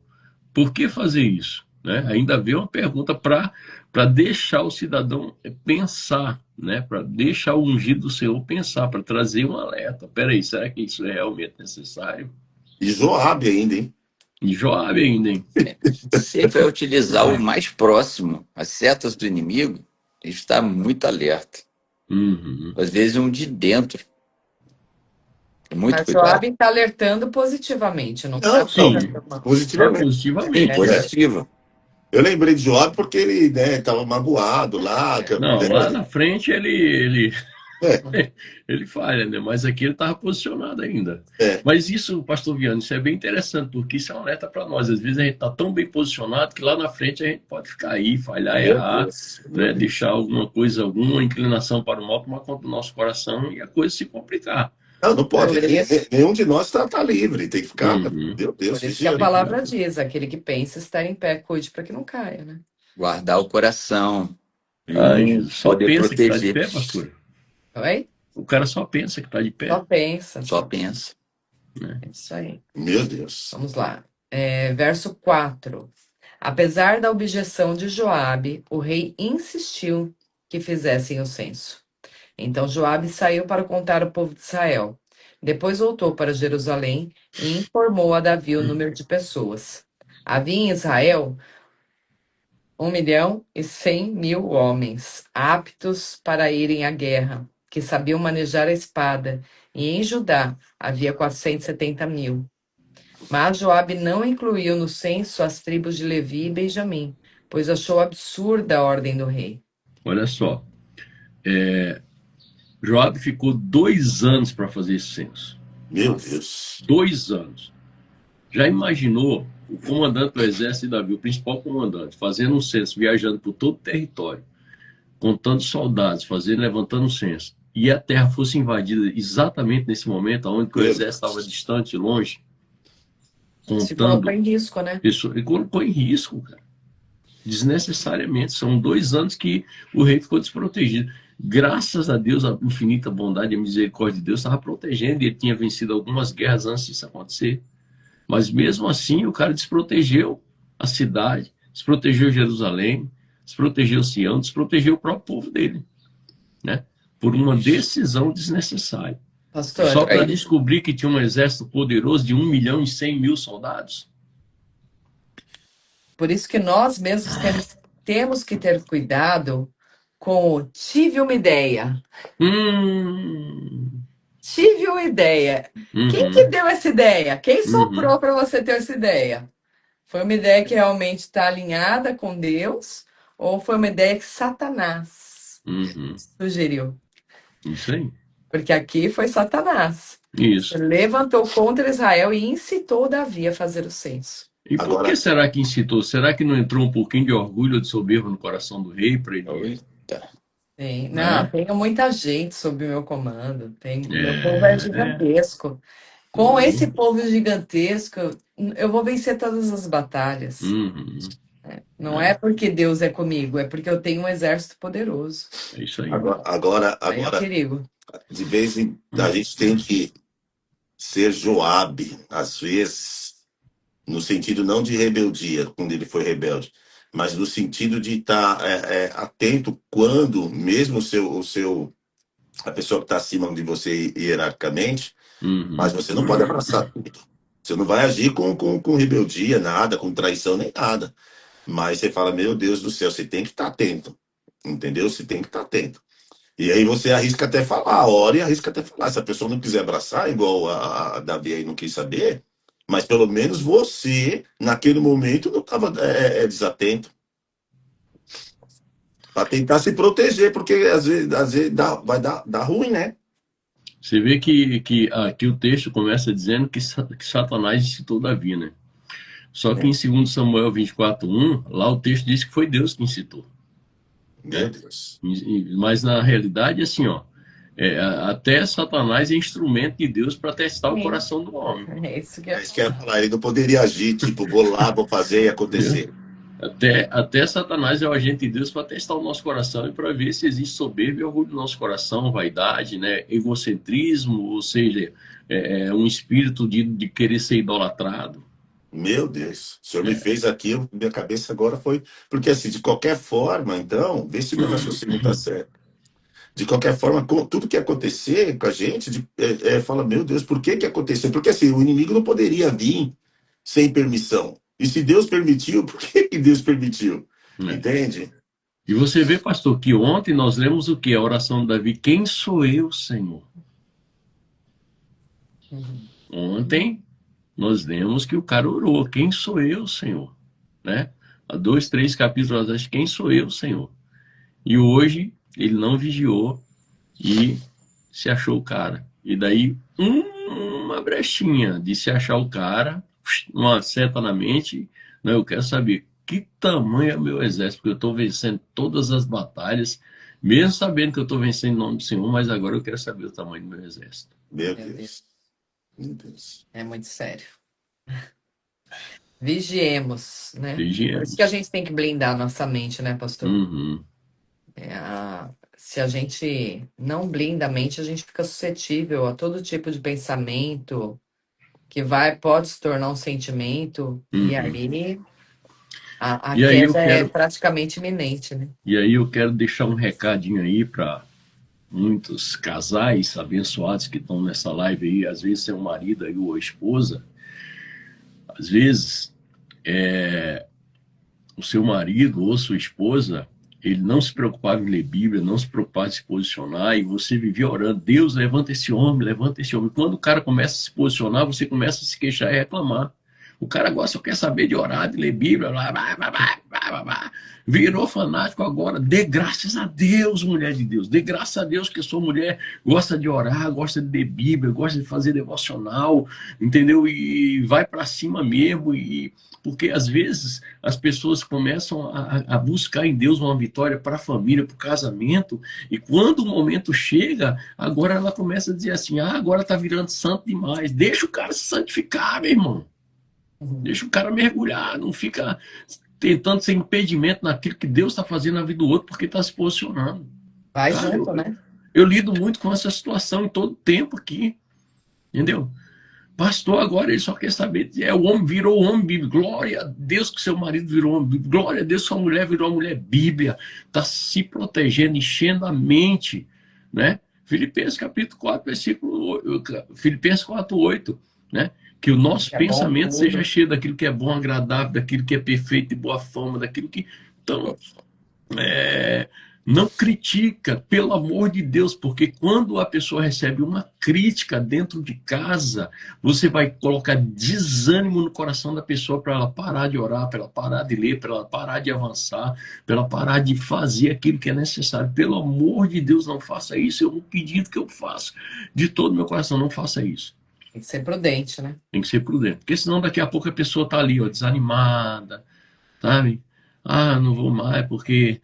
Por que fazer isso? Né? Ainda veio uma pergunta para deixar o cidadão pensar, né? Para deixar o ungido do Senhor pensar, para trazer um alerta. Peraí, será que isso é realmente necessário? E Joabe ainda, hein? E Joabe ainda, hein? Sempre vai utilizar o mais próximo, as setas do inimigo, A gente está muito alerta. Uhum. Às vezes um de dentro. Muito Mas cuidado. Joab está alertando positivamente, não Não, está Sim. alertando. positivamente. Positivamente. Sim, positivo. Eu lembrei de Joab porque ele, né, tava magoado lá. Não, lá na frente É, ele falha, né? Mas aqui ele estava posicionado ainda. é. Mas isso, pastor Viano, isso é bem interessante, porque isso é um alerta para nós. Às vezes a gente está tão bem posicionado que lá na frente a gente pode ficar aí, falhar, Meu errar, Deus, meu né? Deus. Deixar alguma coisa, alguma inclinação para o mal tomar conta do nosso coração e a coisa se complicar. Não, não pode. Por isso, Nenhum de nós tá livre. Tem que ficar, Uhum. meu Deus, por isso que a vigiando. palavra diz, aquele que pensa estar em pé, cuide para que não caia, né? Guardar o coração. E Só poder pensa que está de proteger. pé, pastor. Oi? O cara só pensa que está de pé. Só pensa. Só pensa. É isso aí. Meu Deus. Vamos lá. Verso 4. Apesar da objeção de Joabe, o rei insistiu que fizessem o censo. Então Joabe saiu para contar ao povo de Israel. Depois voltou para Jerusalém e informou a Davi o número de pessoas. Havia em Israel 1.100.000 homens, aptos para irem à guerra, que sabiam manejar a espada, e em Judá havia 470.000. Mas Joabe não incluiu no censo as tribos de Levi e Benjamim, pois achou absurda a ordem do rei. Olha só. Joabe ficou 2 anos para fazer esse censo. Meu Deus. 2 anos. Já imaginou o comandante do exército de Davi, o principal comandante, fazendo um censo, viajando por todo o território, contando soldados, levantando um censo, e a terra fosse invadida exatamente nesse momento, onde o exército estava distante, longe, Se contando colocou em risco, né? pessoas, e colocou em risco, cara, desnecessariamente. São 2 anos que o rei ficou desprotegido. Graças a Deus, a infinita bondade e a misericórdia de Deus estava protegendo, e ele tinha vencido algumas guerras antes disso acontecer. Mas mesmo assim, o cara desprotegeu a cidade, desprotegeu Jerusalém, desprotegeu Sião, desprotegeu o próprio povo dele, né? Por uma decisão desnecessária. Pastor, Só para descobrir que tinha um exército poderoso de 1.100.000 soldados. por isso que nós mesmos temos que ter cuidado com o tive uma ideia. Tive uma ideia. Quem que deu essa ideia? Quem soprou para você ter essa ideia? Foi uma ideia que realmente está alinhada com Deus ou foi uma ideia que Satanás sugeriu? Isso aí. Porque aqui foi Satanás. Isso. Ele levantou contra Israel e incitou Davi a fazer o censo. E por que será que incitou? Será que não entrou um pouquinho de orgulho ou de soberba no coração do rei para ele? Sim. Não, tenho muita gente sob o meu comando. Meu povo é gigantesco. Com esse povo gigantesco, eu vou vencer todas as batalhas. Não é porque Deus é comigo, é porque eu tenho um exército poderoso. É isso aí. Agora, Aí é o perigo. de vez em a gente tem que ser Joabe, às vezes, no sentido não de rebeldia, quando ele foi rebelde, mas no sentido de estar atento quando, mesmo a pessoa que está acima de você hierarquicamente, mas você não pode abraçar tudo. Você não vai agir com rebeldia, nada, com traição, nem nada. Mas você fala, meu Deus do céu, você tem que estar atento. Entendeu? Você tem que estar atento. E aí você arrisca até falar, ora e arrisca até falar. Se a pessoa não quiser abraçar, igual a Davi aí não quis saber, mas pelo menos você, naquele momento, não estava desatento. Para tentar se proteger, porque às vezes vai dar ruim, né? Você vê que aqui o texto começa dizendo que Satanás incitou Davi, né? Só que em 2 Samuel 24:1, lá o texto diz que foi Deus que incitou. Meu Deus. Mas na realidade, assim, até Satanás é instrumento de Deus para testar o coração do homem. É isso que É isso que eu ia falar. Ele não poderia agir, tipo, vou lá, vou fazer e acontecer. Até Satanás é o agente de Deus para testar o nosso coração e para ver se existe soberba e orgulho no nosso coração, vaidade, né, egocentrismo, ou seja, um espírito de querer ser idolatrado. Meu Deus, o senhor me fez aqui, minha cabeça agora foi... Porque assim, de qualquer forma, então, vê se meu raciocínio está certo. De qualquer forma, tudo que acontecer com a gente, fala, meu Deus, por que aconteceu? Porque assim, o inimigo não poderia vir sem permissão. E se Deus permitiu, por que Deus permitiu? Entende? E você vê, pastor, que ontem nós lemos o quê? A oração de Davi. Quem sou eu, Senhor? Ontem nós lemos que o cara orou. Quem sou eu, Senhor? Né? Há 2, 3 capítulos atrás, quem sou eu, Senhor? E hoje ele não vigiou e se achou o cara. E daí uma brechinha de se achar o cara, uma seta na mente, né? Eu quero saber que tamanho é o meu exército, porque eu estou vencendo todas as batalhas, mesmo sabendo que eu estou vencendo em nome do Senhor, mas agora eu quero saber o tamanho do meu exército. Meu Meu Deus. Meu Deus. É muito sério. Vigiemos, né? Por isso que a Vigiemos. gente tem que blindar a nossa mente, né, pastor? Uhum. Se a gente não blinda a mente, a gente fica suscetível a todo tipo de pensamento que pode se tornar um sentimento, e aí a E aí eu queda é quero, praticamente iminente, né? e aí eu quero deixar um recadinho aí para muitos casais abençoados que estão nessa live aí, às vezes é um marido aí ou a esposa, às vezes o seu marido ou sua esposa, ele não se preocupava em ler Bíblia, não se preocupava em se posicionar, e você vivia orando, Deus, levanta esse homem, levanta esse homem. Quando o cara começa a se posicionar, você começa a se queixar e reclamar. O cara agora só quer saber de orar, de ler Bíblia, blá, blá, blá, blá, blá, blá. Virou fanático agora. Dê graças a Deus, mulher de Deus. Dê graças a Deus que sua mulher gosta de orar, gosta de ler Bíblia, gosta de fazer devocional, entendeu? E vai para cima mesmo. Porque às vezes as pessoas começam a buscar em Deus uma vitória para a família, para o casamento, e quando o momento chega, agora ela começa a dizer assim: agora está virando santo demais. Deixa o cara se santificar, meu irmão. Deixa o cara mergulhar, não fica tentando ser impedimento naquilo que Deus está fazendo na vida do outro porque está se posicionando. Vai Cara, junto, né? eu lido muito com essa situação em todo tempo aqui, entendeu? Pastor, agora ele só quer saber, o homem virou homem bíblico. Glória a Deus que seu marido virou homem bíblico. Glória a Deus que sua mulher virou uma mulher bíblia. Está se protegendo, enchendo a mente, né? Filipenses capítulo 4, versículo 8, Filipenses 4, 8, né? Que o nosso pensamento seja cheio daquilo que é bom, agradável, daquilo que é perfeito e boa fama, daquilo que... Então, não critica, pelo amor de Deus, porque quando a pessoa recebe uma crítica dentro de casa, você vai colocar desânimo no coração da pessoa para ela parar de orar, para ela parar de ler, para ela parar de avançar, para ela parar de fazer aquilo que é necessário. Pelo amor de Deus, não faça isso. É um pedido que eu faço de todo o meu coração, não faça isso. Tem que ser prudente, né? Tem que ser prudente, porque senão daqui a pouco a pessoa está ali, ó, desanimada, sabe? Não vou mais, porque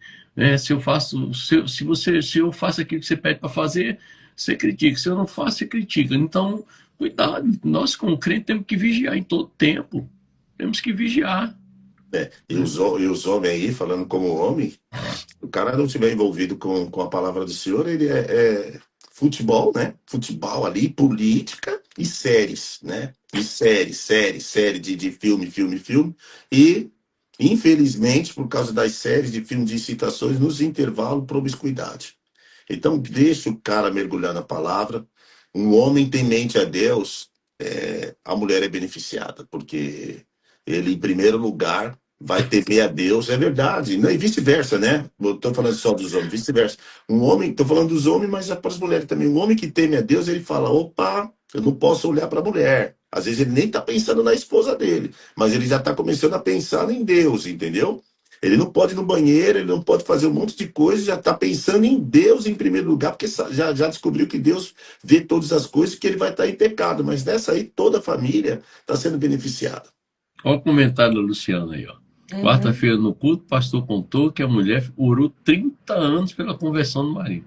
se eu faço, se eu faço aquilo que você pede para fazer, você critica. Se eu não faço, você critica. Então, cuidado. Nós, como crente, temos que vigiar em todo tempo. Temos que vigiar. E os homens aí, falando como homem, o cara não estiver envolvido com a palavra do Senhor, ele é futebol, né? Futebol ali, política e séries, né? E série de filme. E, infelizmente, por causa das séries de filmes de citações, nos intervalos, promiscuidade. Então, deixa o cara mergulhar na palavra. Um homem temente a Deus, a mulher é beneficiada, porque ele, em primeiro lugar, vai temer a Deus, é verdade, né? E vice-versa, né? Estou falando só dos homens, vice-versa. Um homem, estou falando dos homens, mas é para as mulheres também. Um homem que teme a Deus, ele fala: opa, eu não posso olhar para a mulher. Às vezes ele nem está pensando na esposa dele, mas ele já está começando a pensar em Deus, entendeu? Ele não pode ir no banheiro, ele não pode fazer um monte de coisa, já está pensando em Deus em primeiro lugar, porque já descobriu que Deus vê todas as coisas e que ele vai estar em pecado. Mas nessa aí, toda a família está sendo beneficiada. Olha o comentário da Luciana aí, ó. Quarta-feira no culto, o pastor contou que a mulher orou 30 anos pela conversão do marido.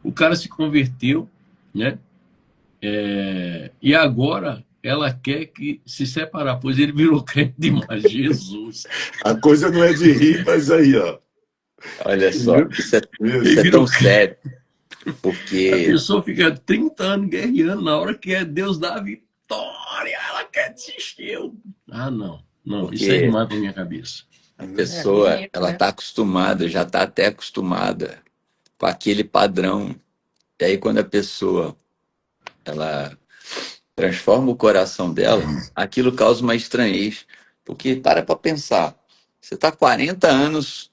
O cara se converteu, né? E agora ela quer que se separar, pois ele virou crente demais. Jesus. A coisa não é de rir, mas aí, ó. Olha só, isso é tão sério. Porque a pessoa fica 30 anos guerreando, na hora que Deus dá a vitória, ela quer desistir. Não, isso é demais pra minha cabeça. A pessoa, ela tá acostumada, já tá até acostumada com aquele padrão. E aí quando a pessoa, ela transforma o coração dela, aquilo causa uma estranhez. Porque para pensar, você tá 40 anos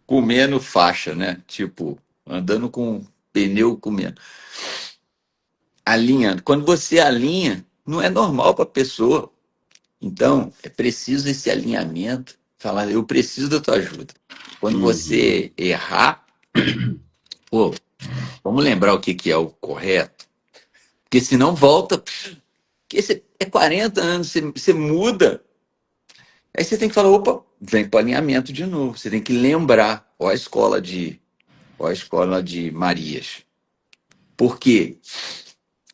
comendo faixa, né? Tipo, andando com pneu comendo. Alinhando. Quando você alinha, não é normal para a pessoa. Então, é preciso esse alinhamento. Falar, eu preciso da tua ajuda. Quando você errar, pô, vamos lembrar o que que é o correto. Porque senão volta. Porque você é 40 anos, você muda. Aí você tem que falar, opa, vem para o alinhamento de novo. Você tem que lembrar, ó a escola de Marias. Por quê?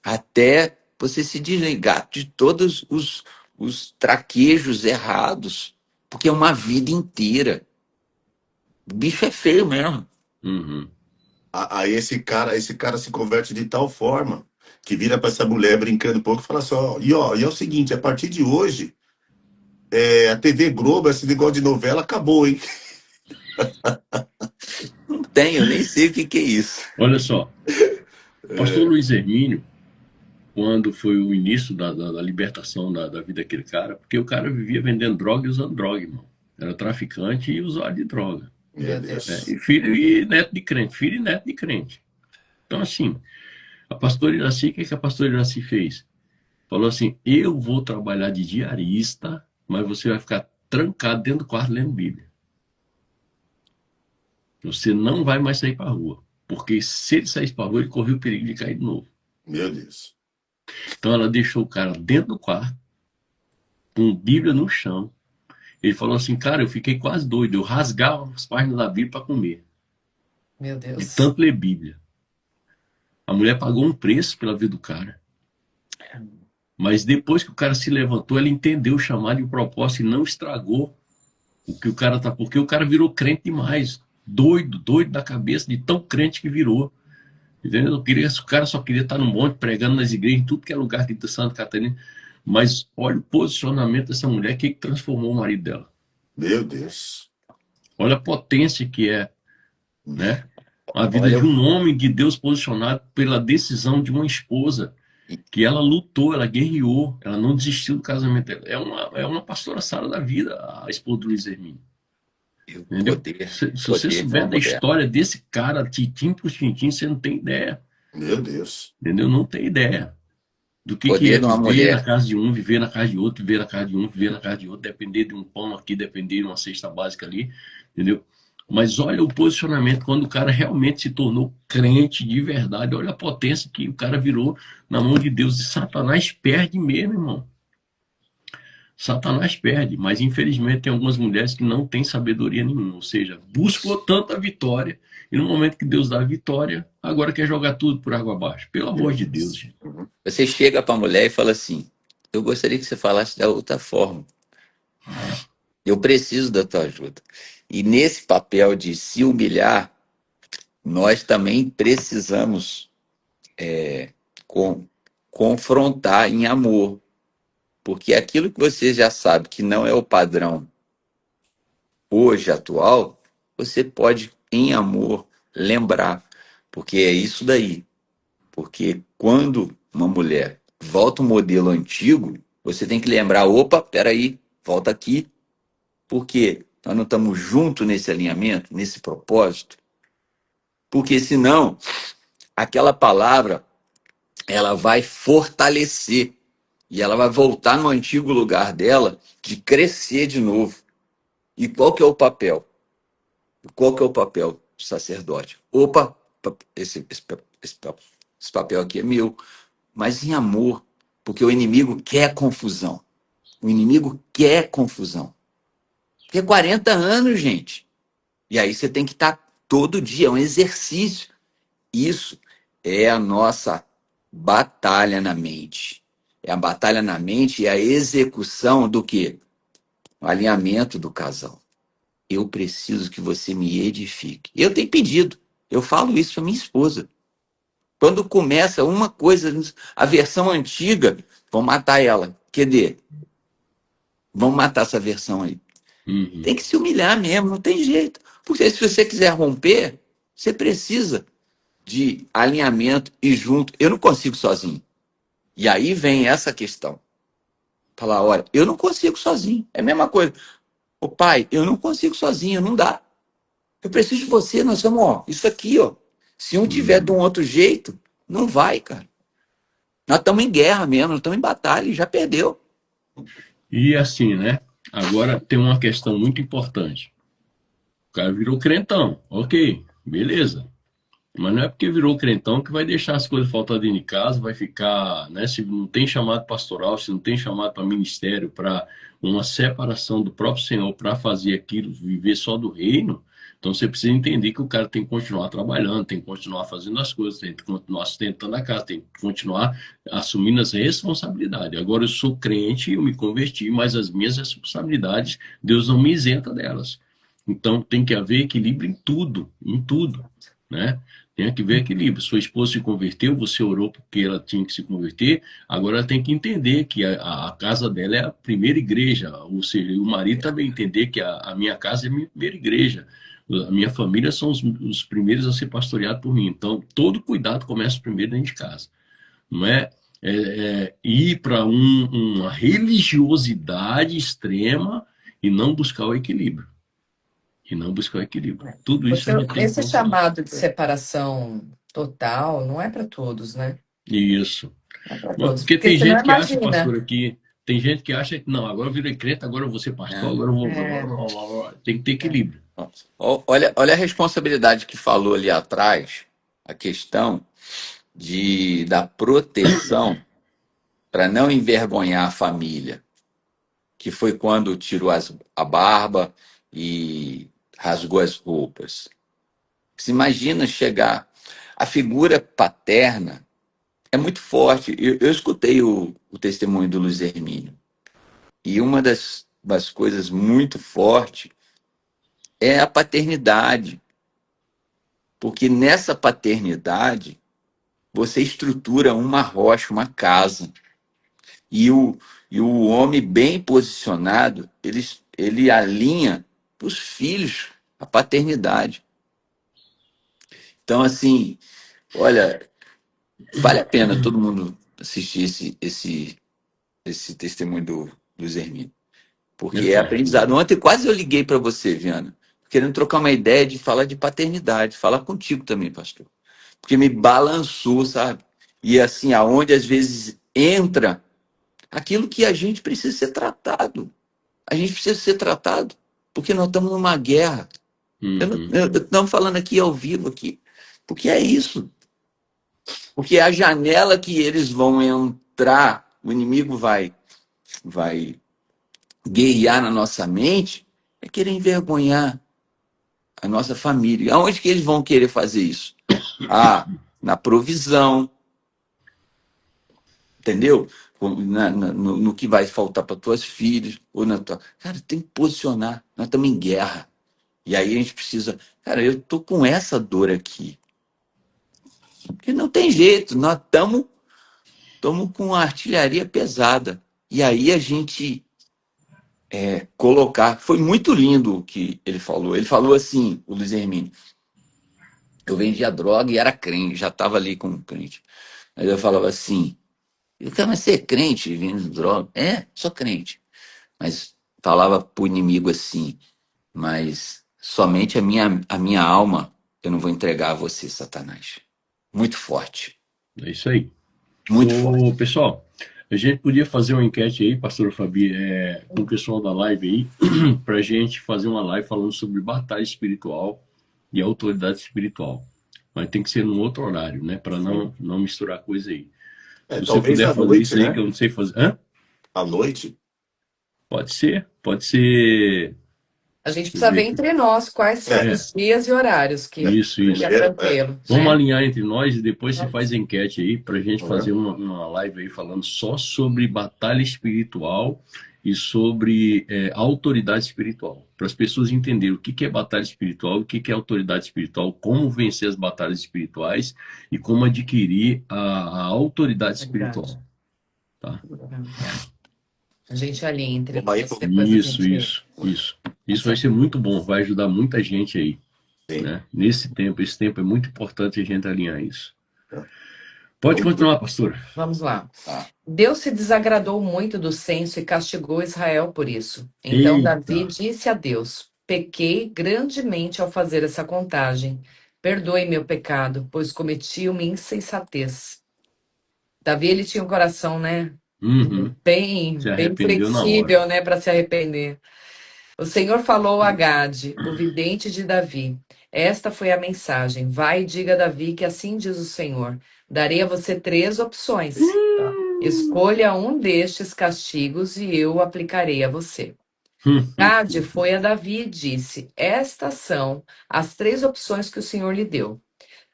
Até você se desligar de todos os traquejos errados. Porque é uma vida inteira. O bicho é feio mesmo. Uhum. Aí esse cara se converte de tal forma que vira pra essa mulher brincando um pouco e fala só, e é o seguinte, a partir de hoje, a TV Globo, esse negócio de novela acabou, hein? Não tem, eu nem sei o que que é isso. Olha só, pastor Luiz Hermínio, quando foi o início da libertação da vida daquele cara, porque o cara vivia vendendo droga e usando droga, irmão. Era traficante e usuário de droga. Meu Deus. E filho e neto de crente, filho e neto de crente. Então, assim, a pastora Iraci, o que a pastora Iraci fez? Falou assim, eu vou trabalhar de diarista, mas você vai ficar trancado dentro do quarto lendo Bíblia. Você não vai mais sair para a rua. Porque se ele saísse para a rua, ele corria o perigo de cair de novo. Meu Deus. Então ela deixou o cara dentro do quarto, com Bíblia no chão. Ele falou assim, cara, eu fiquei quase doido. Eu rasgava as páginas da Bíblia para comer. Meu De Deus. tanto ler Bíblia. A mulher pagou um preço pela vida do cara. Mas depois que o cara se levantou, ela entendeu o chamado e o propósito e não estragou o que o cara tá. Porque o cara virou crente demais. Doido da cabeça, de tão crente que virou. Entendeu? O cara só queria estar no monte, pregando nas igrejas, em tudo que é lugar aqui de Santa Catarina. Mas olha o posicionamento dessa mulher, que transformou o marido dela. Meu Deus. Olha a potência que é, né? A vida Olha, de um homem de Deus posicionado pela decisão de uma esposa, que ela lutou, ela guerreou, ela não desistiu do casamento dela. É uma pastora Sara da vida, a esposa do Luiz Hermínio. Entendeu? Se você souber da história desse cara, titim por tintim, você não tem ideia. Meu Deus. Entendeu? Não tem ideia do que é viver na casa de um, viver na casa de outro, viver na casa de um, viver na casa de outro, depender de um pão aqui, depender de uma cesta básica ali, entendeu? Mas olha o posicionamento, quando o cara realmente se tornou crente de verdade, olha a potência que o cara virou na mão de Deus. E Satanás perde mesmo, irmão. Satanás perde, mas infelizmente tem algumas mulheres que não têm sabedoria nenhuma, ou seja, buscam tanta vitória, e no momento que Deus dá a vitória, agora quer jogar tudo por água abaixo. Pelo amor de Deus, gente. você chega para a mulher e fala assim, eu gostaria que você falasse da outra forma. Eu preciso da tua ajuda. E nesse papel de se humilhar, nós também precisamos confrontar em amor. Porque aquilo que você já sabe que não é o padrão hoje atual, você pode, em amor, lembrar. Porque é isso daí. Porque quando uma mulher volta um modelo antigo, você tem que lembrar, opa, peraí, volta aqui. Porque nós não estamos juntos nesse alinhamento, nesse propósito. Porque senão, aquela palavra, ela vai fortalecer. E ela vai voltar no antigo lugar dela de crescer de novo. E qual que é o papel? Qual que é o papel do sacerdote? Opa, esse papel aqui é meu. Mas em amor. Porque o inimigo quer confusão. O inimigo quer confusão. Porque 40 anos, gente. E aí você tem que estar todo dia. É um exercício. Isso é a nossa batalha na mente. É a batalha na mente e a execução do quê? O alinhamento do casal. Eu preciso que você me edifique. Eu tenho pedido. Eu falo isso para minha esposa. Quando começa uma coisa, a versão antiga, vão matar ela. Quer dizer, vão matar essa versão aí. Uhum. Tem que se humilhar mesmo, não tem jeito. Porque se você quiser romper, você precisa de alinhamento e junto. Eu não consigo sozinho. E aí vem essa questão. Falar, olha, eu não consigo sozinho. É a mesma coisa. Ô pai, eu não consigo sozinho, não dá. Eu preciso de você, nós estamos, ó, isso aqui, ó. Se um tiver de um outro jeito, não vai, cara. Nós estamos em guerra mesmo, nós estamos em batalha e já perdeu. E assim, né? Agora tem uma questão muito importante. O cara virou crentão, ok, beleza. Mas não é porque virou crentão que vai deixar as coisas faltar dentro de casa, vai ficar, né? Se não tem chamado pastoral, se não tem chamado para ministério, para uma separação do próprio Senhor para fazer aquilo, viver só do reino, então você precisa entender que o cara tem que continuar trabalhando, tem que continuar fazendo as coisas, tem que continuar sustentando a casa, tem que continuar assumindo as responsabilidades. Agora eu sou crente, eu me converti, mas as minhas responsabilidades, Deus não me isenta delas. Então tem que haver equilíbrio em tudo, né? Tem que ver equilíbrio. Sua esposa se converteu, você orou porque ela tinha que se converter, agora ela tem que entender que a casa dela é a primeira igreja, ou seja, o marido também entender que a minha casa é a minha primeira igreja, a minha família são os primeiros a ser pastoreados por mim. Então, todo cuidado começa primeiro dentro de casa. Não é, ir para uma religiosidade extrema e não buscar o equilíbrio. Tudo isso a gente tem que Esse considerar. chamado de separação total não é para todos, né? Isso. Não é para todos. Porque tem você não gente que acha, imagina. pastor, aqui, tem gente que acha que não, agora eu virei crente, agora eu vou ser pastor, agora eu vou. Tem que ter equilíbrio. Olha a responsabilidade que falou ali atrás, a questão da proteção para não envergonhar a família, que foi quando tirou a barba e rasgou as roupas. Você imagina chegar... A figura paterna é muito forte. Eu escutei o testemunho do Luiz Hermínio. E uma das coisas muito fortes é a paternidade. Porque nessa paternidade, você estrutura uma rocha, uma casa. E o homem bem posicionado, ele alinha para os filhos a paternidade. Então, assim, olha, vale a pena todo mundo assistir esse testemunho do Zermino. Porque é aprendizado. Ontem quase eu liguei para você, Viana, querendo trocar uma ideia de falar de paternidade, falar contigo também, pastor. Porque me balançou, sabe? E assim, aonde às vezes entra aquilo que a gente precisa ser tratado. A gente precisa ser tratado porque nós estamos numa guerra. Estamos falando aqui ao vivo aqui. Porque é isso. Porque a janela que eles vão entrar, o inimigo vai guerrear na nossa mente, é querer envergonhar a nossa família. Aonde que eles vão querer fazer isso? Na provisão. Entendeu? No que vai faltar para tuas filhas. Cara, tem que posicionar. Nós estamos em guerra. E aí a gente precisa... Cara, eu tô com essa dor aqui. Porque não tem jeito. Nós estamos com a artilharia pesada. E aí a gente colocar... Foi muito lindo o que ele falou. Ele falou assim, o Luiz Hermínio. Eu vendia droga e era crente. Já estava ali como crente. Aí eu falava assim... Mas você é crente vendendo droga? Sou crente. Mas falava pro inimigo assim... Mas somente a minha alma eu não vou entregar a você, Satanás. Muito forte. É isso aí. Muito forte. Pessoal, a gente podia fazer uma enquete aí, pastor Fabi, com o pessoal da live aí, para a gente fazer uma live falando sobre batalha espiritual e autoridade espiritual. Mas tem que ser num outro horário, né? Para não misturar coisa aí. Se você puder fazer noite, isso aí, né? Que eu não sei fazer. Hã? À noite? Pode ser. A gente precisa ver entre nós quais são os dias e horários que isso. é tranquilo. Vamos alinhar entre nós e depois você faz enquete aí para a gente fazer uma live aí falando só sobre batalha espiritual e sobre autoridade espiritual. Para as pessoas entenderem o que é batalha espiritual, o que é autoridade espiritual, como vencer as batalhas espirituais e como adquirir a autoridade espiritual. Tá? A gente alinha entre nós. Isso vai ser muito bom, vai ajudar muita gente aí. Né? Esse tempo é muito importante a gente alinhar isso. Pode continuar, pastor. Vamos lá. Deus se desagradou muito do censo e castigou Israel por isso. Então Davi disse a Deus: pequei grandemente ao fazer essa contagem. Perdoe meu pecado, pois cometi uma insensatez. Davi, ele tinha um coração, né? Uhum. Bem Se arrependeu na flexível, hora. né, para se arrepender. O Senhor falou a Gade, o vidente de Davi. Esta foi a mensagem. Vai e diga a Davi que assim diz o Senhor. Darei a você 3 opções. Escolha um destes castigos e eu o aplicarei a você. Gade foi a Davi e disse: Estas são as 3 opções que o Senhor lhe deu: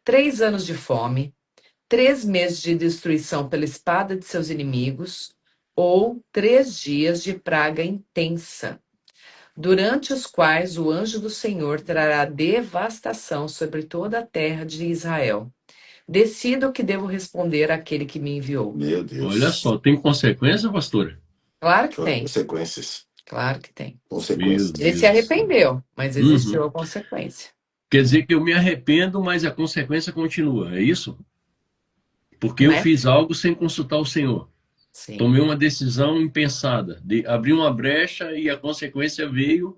3 anos de fome, 3 meses de destruição pela espada de seus inimigos, ou 3 dias de praga intensa, durante os quais o anjo do Senhor trará devastação sobre toda a terra de Israel. Decida o que devo responder àquele que me enviou. Meu Deus. Olha só, tem consequência, pastora? Claro que tem. Consequências. Claro que tem. Meu Consequências. Ele Deus se do céu. arrependeu, mas existiu a consequência. Quer dizer que eu me arrependo, mas a consequência continua, é isso? Porque Não eu é? fiz algo sem consultar o Senhor. Sim. Tomei uma decisão impensada, de abrir uma brecha e a consequência veio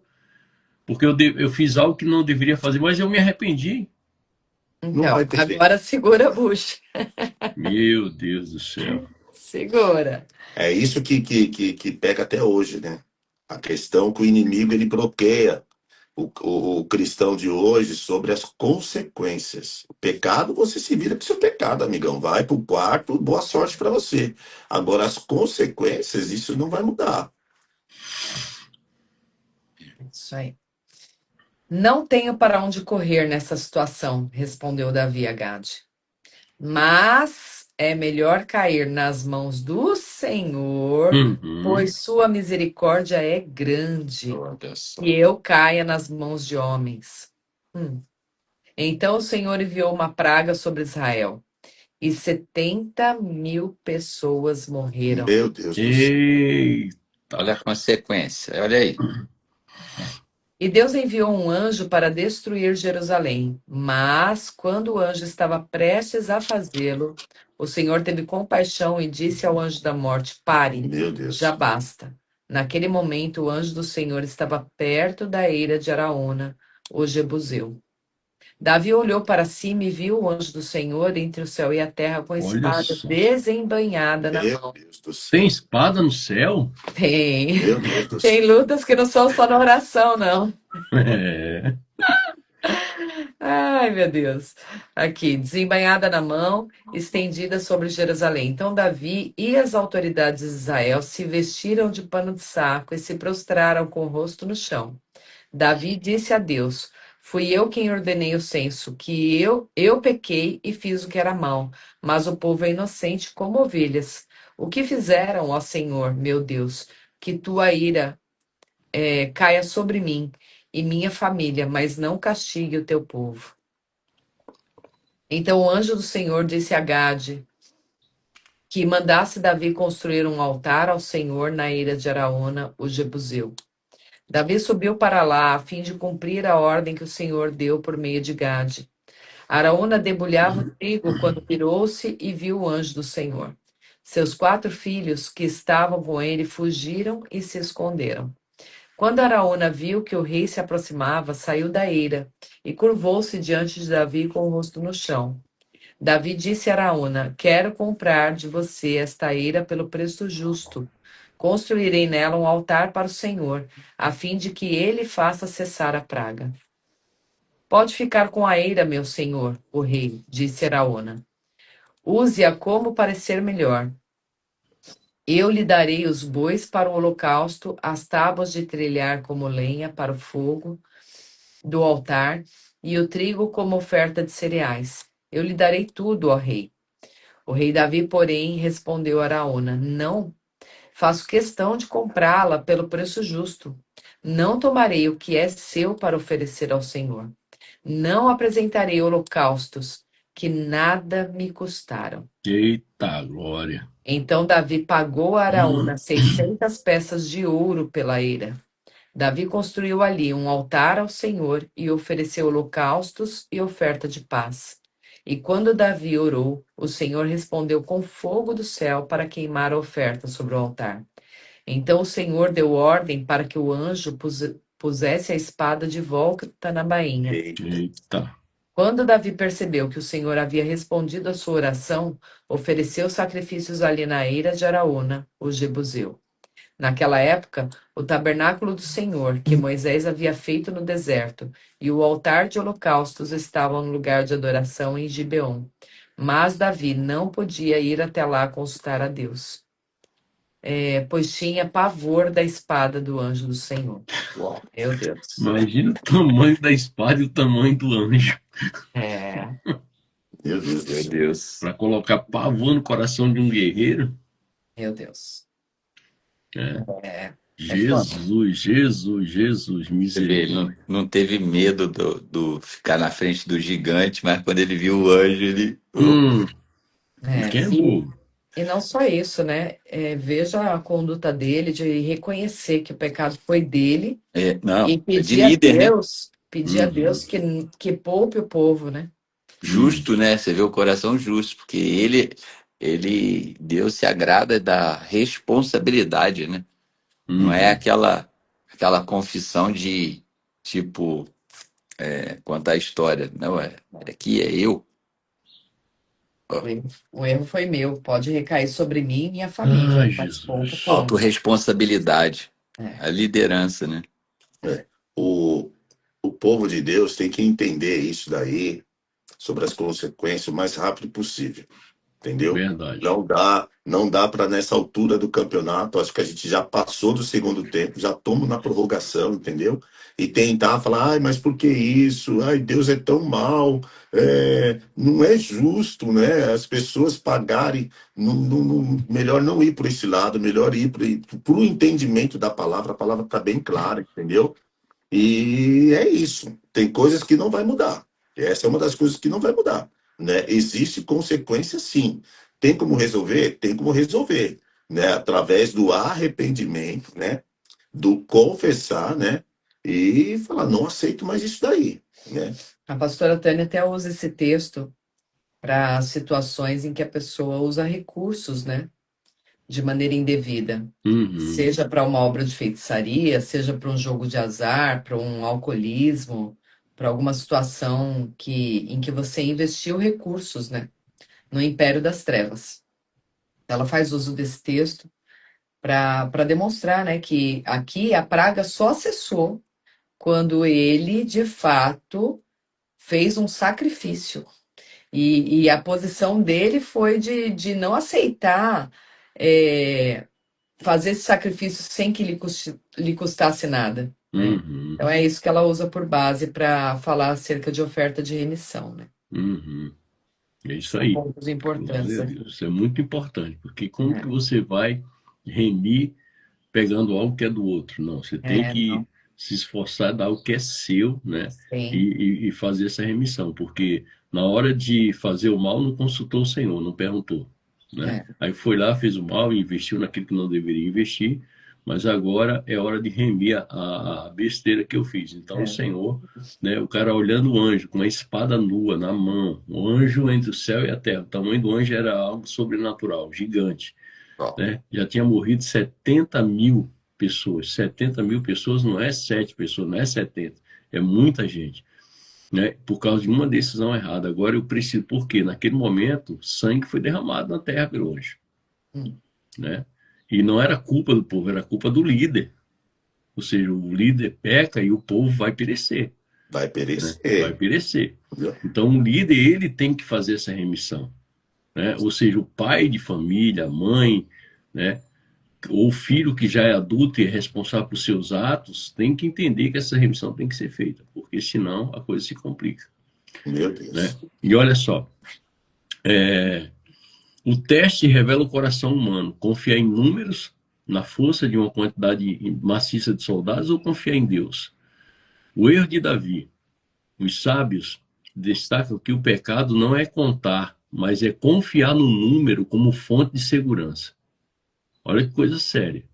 porque eu fiz algo que não deveria fazer, mas eu me arrependi. Não vai Então, ter jeito. agora segura a bucha. Meu Deus do céu. Segura. É isso que pega até hoje, né? A questão que o inimigo ele bloqueia o cristão de hoje sobre as consequências. O pecado, você se vira com o seu pecado, amigão. Vai pro quarto, boa sorte para você. Agora, as consequências, isso não vai mudar. Isso aí. Não tenho para onde correr nessa situação, respondeu Davi a Gade. Mas é melhor cair nas mãos do Senhor, pois sua misericórdia é grande, e eu caia nas mãos de homens. Então o Senhor enviou uma praga sobre Israel, e 70.000 pessoas morreram. Meu Deus do céu. Eita. Olha a consequência, olha aí. E Deus enviou um anjo para destruir Jerusalém. Mas, quando o anjo estava prestes a fazê-lo, o Senhor teve compaixão e disse ao anjo da morte: Pare, Meu Deus. já basta. Naquele momento, o anjo do Senhor estava perto da eira de Araúna, o Jebuseu. Davi olhou para cima e viu o anjo do Senhor entre o céu e a terra com a Olha espada só. desembainhada na Meu mão. Deus do céu. Tem espada no céu? Tem. Meu Deus do céu. Tem lutas que não são só na oração, não. É. Ai, meu Deus. Aqui, desembainhada na mão, estendida sobre Jerusalém. Então, Davi e as autoridades de Israel se vestiram de pano de saco e se prostraram com o rosto no chão. Davi disse a Deus: Fui eu quem ordenei o censo, que eu pequei e fiz o que era mal, mas o povo é inocente como ovelhas. O que fizeram, ó Senhor, meu Deus, que tua ira caia sobre mim e minha família, mas não castigue o teu povo. Então o anjo do Senhor disse a Gade que mandasse Davi construir um altar ao Senhor na ilha de Araúna, o Jebuseu. Davi subiu para lá a fim de cumprir a ordem que o Senhor deu por meio de Gade. Araúna debulhava o trigo quando virou-se e viu o anjo do Senhor. Seus 4 filhos que estavam com ele fugiram e se esconderam. Quando Araúna viu que o rei se aproximava, saiu da eira e curvou-se diante de Davi com o rosto no chão. Davi disse a Araúna: Quero comprar de você esta eira pelo preço justo. Construirei nela um altar para o Senhor, a fim de que ele faça cessar a praga. Pode ficar com a eira, meu senhor, o rei, disse Araúna. Use-a como parecer melhor. Eu lhe darei os bois para o holocausto, as tábuas de trilhar como lenha para o fogo do altar e o trigo como oferta de cereais. Eu lhe darei tudo, ó rei. O rei Davi, porém, respondeu a Araúna: Não, faço questão de comprá-la pelo preço justo. Não tomarei o que é seu para oferecer ao Senhor. Não apresentarei holocaustos que nada me custaram. Eita glória. Então Davi pagou a Araúna 600 peças de ouro pela eira. Davi construiu ali um altar ao Senhor e ofereceu holocaustos e oferta de paz. E quando Davi orou, o Senhor respondeu com fogo do céu para queimar a oferta sobre o altar. Então o Senhor deu ordem para que o anjo pusesse a espada de volta na bainha. Eita. Quando Davi percebeu que o Senhor havia respondido à sua oração, ofereceu sacrifícios ali na eira de Araúna, o Jebuseu. Naquela época, o tabernáculo do Senhor, que Moisés havia feito no deserto, e o altar de holocaustos estavam no lugar de adoração em Gibeon. Mas Davi não podia ir até lá consultar a Deus, pois tinha pavor da espada do anjo do Senhor. Meu Deus. Imagina o tamanho da espada e o tamanho do anjo. Meu Deus do Meu céu. Deus. Para colocar pavor no coração de um guerreiro. Meu Deus. Jesus, Jesus, Jesus, Você vê, ele misericórdia. não teve medo do ficar na frente do gigante, mas quando ele viu o anjo, ele... Quem é bobo? E não só isso, né? Veja a conduta dele de reconhecer que o pecado foi dele Não, e é de pedir a líder, né? Deus, que poupe o povo, né? Justo, né? Você vê o coração justo, porque Deus se agrada da responsabilidade, né? Não é aquela confissão de, tipo, contar a história. Não, aqui é eu. O erro foi meu, pode recair sobre mim e minha família. Ai, mas Jesus. ponto com. Autorresponsabilidade. A liderança, né? O povo de Deus tem que entender isso daí, sobre as consequências, o mais rápido possível. Entendeu? Verdade. Não dá para nessa altura do campeonato, acho que a gente já passou do segundo tempo, já estamos na prorrogação, entendeu? E tentar falar, ai, mas por que isso? Ai, Deus é tão mal, não é justo, né? As pessoas pagarem, melhor não ir por esse lado, melhor ir para o entendimento da palavra, a palavra está bem clara, entendeu? E é isso, tem coisas que não vai mudar, essa é uma das coisas que não vai mudar. Né? Existe consequência, sim. Tem como resolver? Tem como resolver, né? Através do arrependimento, né? Do confessar, né? E falar, não aceito mais isso daí, né? A pastora Tânia até usa esse texto para situações em que a pessoa usa recursos, né? De maneira indevida. Seja para uma obra de feitiçaria, seja para um jogo de azar, para um alcoolismo, para alguma situação em que você investiu recursos, né, no império das trevas. Ela faz uso desse texto para demonstrar, né, que aqui a praga só cessou quando ele, de fato, fez um sacrifício. E a posição dele foi de não aceitar fazer esse sacrifício sem que lhe custasse nada. Né? Então é isso que ela usa por base para falar acerca de oferta de remissão, né? É isso aí. Pontos importantes. Isso é muito importante, porque como que você vai remir pegando algo que é do outro? Não, você tem que se esforçar, dar o que é seu, né? E fazer essa remissão, porque na hora de fazer o mal não consultou o Senhor, não perguntou, né? Aí foi lá, fez o mal, investiu naquilo que não deveria investir, mas agora é hora de remir a besteira que eu fiz. Então o Senhor, né, o cara olhando o anjo com uma espada nua na mão, o anjo entre o céu e a terra, o tamanho do anjo era algo sobrenatural, gigante, né? Já tinha morrido 70 mil pessoas. 70 mil pessoas não é 7 pessoas, não é 70, é muita gente, né? Por causa de uma decisão errada. Agora eu preciso, porque naquele momento sangue foi derramado na terra pelo anjo, né? E não era culpa do povo, era culpa do líder. Ou seja, o líder peca e o povo vai perecer. Vai perecer. Né? Vai perecer. Então o líder, ele tem que fazer essa remissão, né? Ou seja, o pai de família, a mãe, né? Ou o filho que já é adulto e é responsável por seus atos, tem que entender que essa remissão tem que ser feita, porque senão a coisa se complica. Meu Deus. Né? E olha só, o teste revela o coração humano. Confiar em números, na força de uma quantidade maciça de soldados, ou confiar em Deus? O erro de Davi. Os sábios destacam que o pecado não é contar, mas é confiar no número como fonte de segurança. Olha que coisa séria,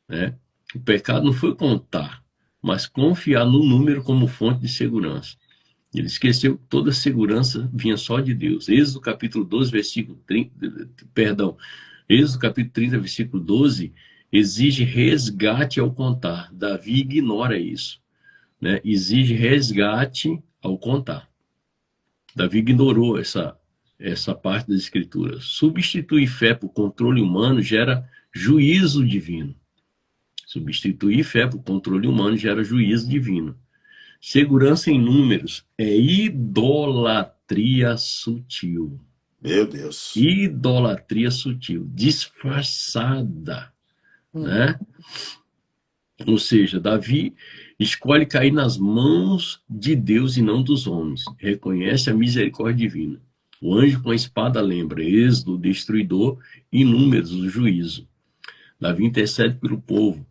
né? O pecado não foi contar, mas confiar no número como fonte de segurança. Ele esqueceu que toda segurança vinha só de Deus. Êxodo capítulo 12, versículo 30, Êxodo capítulo 30, versículo 12, exige resgate ao contar. Davi ignora isso. né, exige resgate ao contar. Davi ignorou essa parte das escrituras. Substituir fé por controle humano gera juízo divino. Substituir fé por controle humano gera juízo divino. Segurança em números é idolatria sutil. Meu Deus. Idolatria sutil, disfarçada, né? Ou seja, Davi escolhe cair nas mãos de Deus e não dos homens. Reconhece a misericórdia divina. O anjo com a espada lembra Êxodo, o destruidor, e Números, o juízo. Davi intercede pelo povo.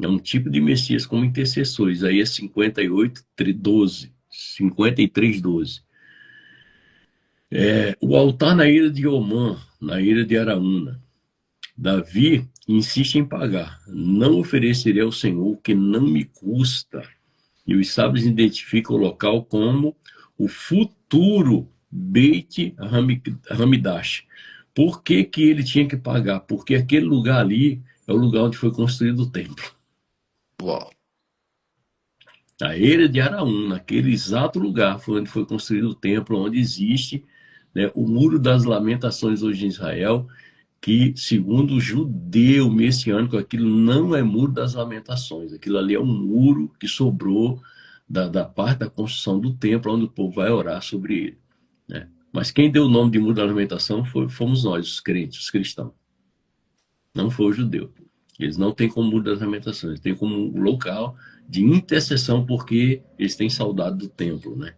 É um tipo de Messias como intercessor. Isaías 58:12. 53:12. O altar na ilha de Omã, na ilha de Araúna. Davi insiste em pagar. Não oferecerei ao Senhor o que não me custa. E os sábios identificam o local como o futuro Beit Hamidash. Por que que ele tinha que pagar? Porque aquele lugar ali é o lugar onde foi construído o templo. Uau. A ilha de Araúna, naquele exato lugar foi onde foi construído o templo, onde existe, né, o Muro das Lamentações hoje em Israel, que, segundo o judeu messiânico, aquilo não é Muro das Lamentações. Aquilo ali é um muro que sobrou da parte da construção do templo, onde o povo vai orar sobre ele, né? Mas quem deu o nome de Muro da Lamentação fomos nós, os crentes, os cristãos. Não foi o judeu. Eles não têm como Muro das Lamentações, eles têm como um local de intercessão, porque eles têm saudade do templo, né?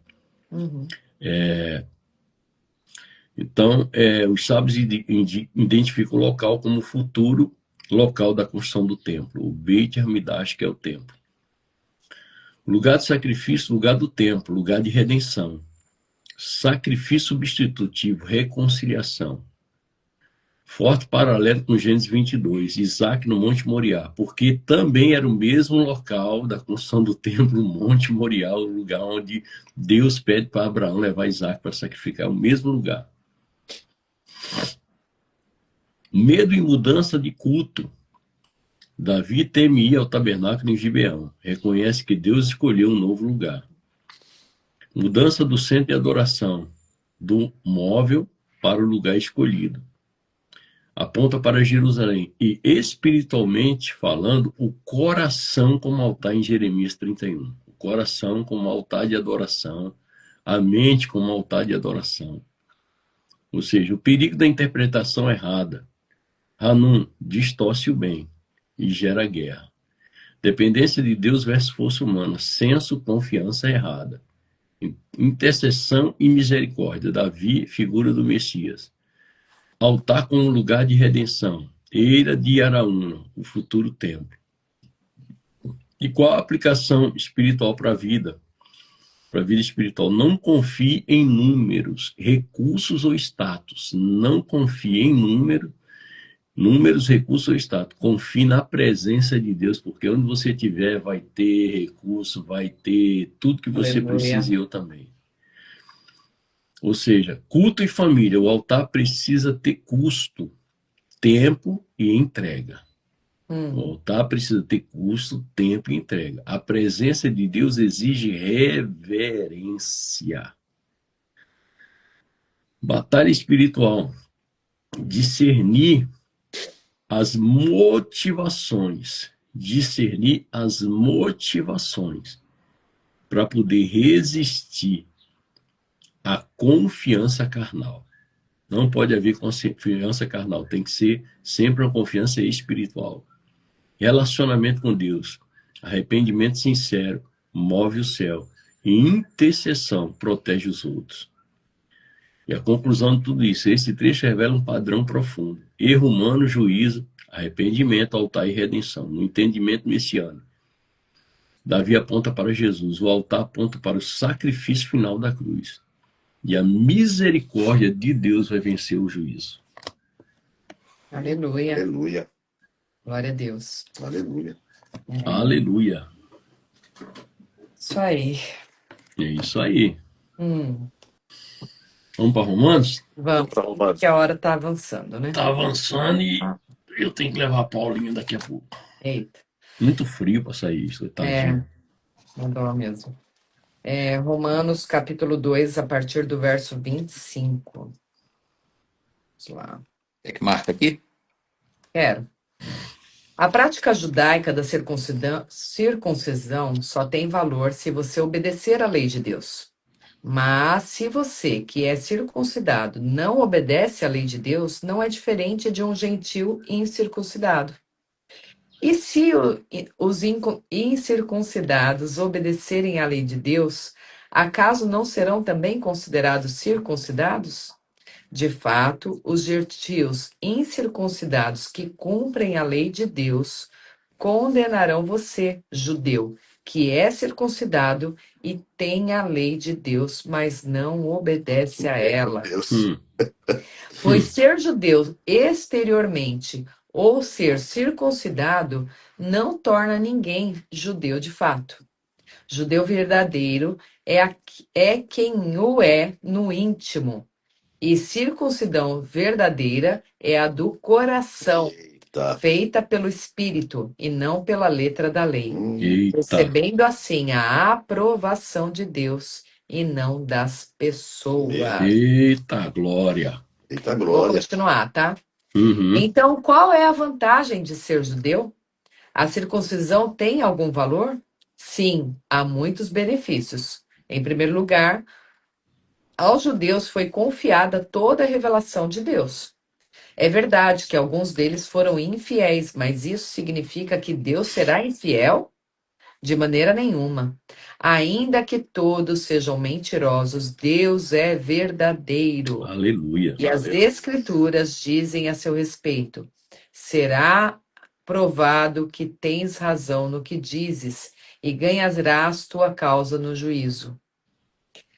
Então, os sábios identificam o local como o futuro local da construção do templo, o Beit Hamidash, que é o templo. O lugar de sacrifício, lugar do templo, lugar de redenção. Sacrifício substitutivo, reconciliação. Forte paralelo com Gênesis 22, Isaac no Monte Moriá, porque também era o mesmo local da construção do templo, o Monte Moriá, o lugar onde Deus pede para Abraão levar Isaac para sacrificar, o mesmo lugar. Medo e mudança de culto. Davi teme ir ao tabernáculo em Gibeão. Reconhece que Deus escolheu um novo lugar. Mudança do centro de adoração, do móvel para o lugar escolhido. Aponta para Jerusalém. E, espiritualmente falando, o coração como altar em Jeremias 31. O coração como altar de adoração. A mente como altar de adoração. Ou seja, o perigo da interpretação errada. Hanun distorce o bem e gera guerra. Dependência de Deus versus força humana. Senso, confiança errada. Intercessão e misericórdia. Davi, figura do Messias. Altar como lugar de redenção. Eira de Araúna, o futuro templo. E qual a aplicação espiritual para a vida? Para a vida espiritual. Não confie em números, recursos ou status. Não confie em números, recursos ou status. Confie na presença de Deus, porque onde você estiver vai ter recurso, vai ter tudo que você precisa, e eu também. Ou seja, culto e família. O altar precisa ter custo, tempo e entrega. O altar precisa ter custo, tempo e entrega. A presença de Deus exige reverência. Batalha espiritual. Discernir as motivações. Discernir as motivações para poder resistir à confiança carnal. Não pode haver confiança carnal. Tem que ser sempre uma confiança espiritual. Relacionamento com Deus. Arrependimento sincero move o céu. E intercessão protege os outros. E a conclusão de tudo isso, esse trecho revela um padrão profundo. Erro humano, juízo, arrependimento, altar e redenção. No entendimento messiânico. Davi aponta para Jesus. O altar aponta para o sacrifício final da cruz. E a misericórdia de Deus vai vencer o juízo. Aleluia. Aleluia. Glória a Deus. Aleluia. Aleluia. Isso aí. É isso aí. Vamos para Romanos? Vamos, porque a hora está avançando, né? Tá avançando e eu tenho que levar a Paulinha daqui a pouco. Eita. Muito frio para sair isso, tadinho. Mandou lá mesmo. Romanos, capítulo 2, a partir do verso 25. Vamos lá. É que marca aqui? Quero. A prática judaica da circuncisão só tem valor se você obedecer à lei de Deus. Mas se você, que é circuncidado, não obedece à lei de Deus, não é diferente de um gentil incircuncidado. E se os incircuncidados obedecerem à lei de Deus, acaso não serão também considerados circuncidados? De fato, os gentios incircuncidados que cumprem a lei de Deus condenarão você, judeu, que é circuncidado e tem a lei de Deus, mas não obedece a ela. Deus. Pois ser judeu exteriormente ou ser circuncidado não torna ninguém judeu de fato. Judeu verdadeiro é quem o é no íntimo, e circuncidão verdadeira é a do coração, Eita. feita pelo Espírito e não pela letra da lei, Eita. recebendo assim a aprovação de Deus e não das pessoas. Eita, glória. Eita Vou glória. continuar, tá? Uhum. Então, qual é a vantagem de ser judeu? A circuncisão tem algum valor? Sim, há muitos benefícios. Em primeiro lugar, aos judeus foi confiada toda a revelação de Deus. É verdade que alguns deles foram infiéis, mas isso significa que Deus será infiel? De maneira nenhuma. Ainda que todos sejam mentirosos, Deus é verdadeiro. Aleluia. E as Escrituras dizem a seu respeito: será provado que tens razão no que dizes, e ganharás tua causa no juízo.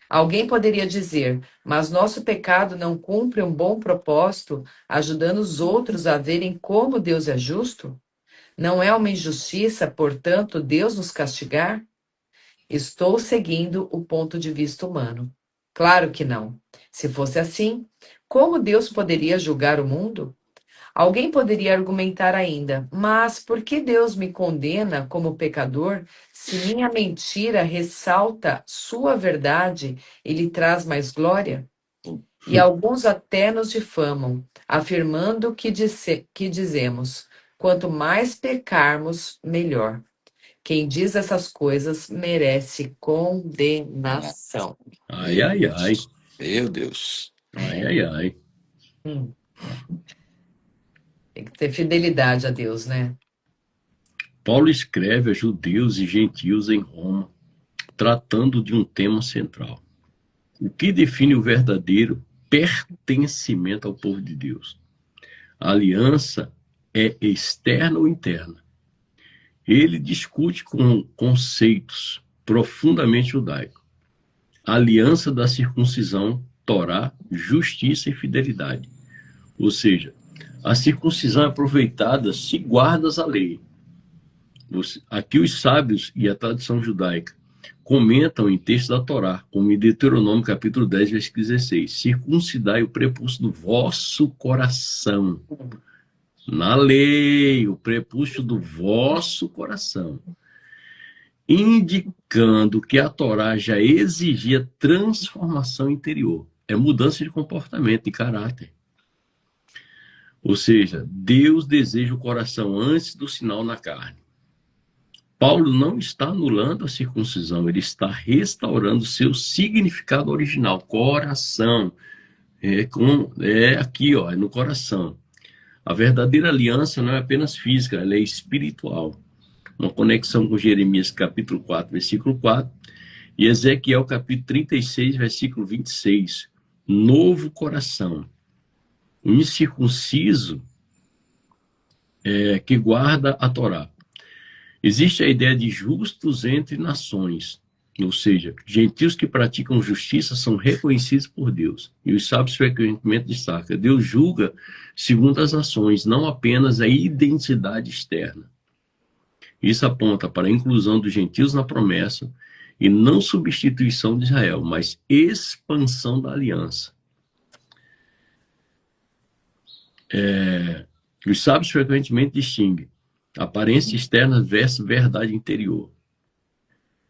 Alguém poderia dizer, mas nosso pecado não cumpre um bom propósito, ajudando os outros a verem como Deus é justo? Não é uma injustiça, portanto, Deus nos castigar? Estou seguindo o ponto de vista humano. Claro que não. Se fosse assim, como Deus poderia julgar o mundo? Alguém poderia argumentar ainda, mas por que Deus me condena como pecador se minha mentira ressalta sua verdade e lhe traz mais glória? E alguns até nos difamam, afirmando que dizemos, quanto mais pecarmos, melhor. Quem diz essas coisas merece condenação. Ai, ai, ai. Meu Deus. Ai, ai, ai. Tem que ter fidelidade a Deus, né? Paulo escreve a judeus e gentios em Roma, tratando de um tema central. O que define o verdadeiro pertencimento ao povo de Deus? A aliança é externa ou interna? Ele discute com conceitos profundamente judaicos. A aliança da circuncisão, Torá, justiça e fidelidade. Ou seja, a circuncisão é aproveitada se guardas a lei. Aqui os sábios e a tradição judaica comentam em textos da Torá, como em Deuteronômio capítulo 10, versículo 16, circuncidai o prepúcio do vosso coração. Na lei, o prepúcio do vosso coração. Indicando que a Torá já exigia transformação interior. É mudança de comportamento, de caráter. Ou seja, Deus deseja o coração antes do sinal na carne. Paulo não está anulando a circuncisão, ele está restaurando seu significado original, coração. É aqui, ó, é no coração. A verdadeira aliança não é apenas física, ela é espiritual. Uma conexão com Jeremias capítulo 4, versículo 4, e Ezequiel capítulo 36, versículo 26. Novo coração. O incircunciso que guarda a Torá. Existe a ideia de justos entre nações, ou seja, gentios que praticam justiça são reconhecidos por Deus. E os sábios frequentemente destacam, Deus julga segundo as ações, não apenas a identidade externa. Isso aponta para a inclusão dos gentios na promessa e não substituição de Israel, mas expansão da aliança. Os sábios frequentemente distinguem aparência externa versus verdade interior.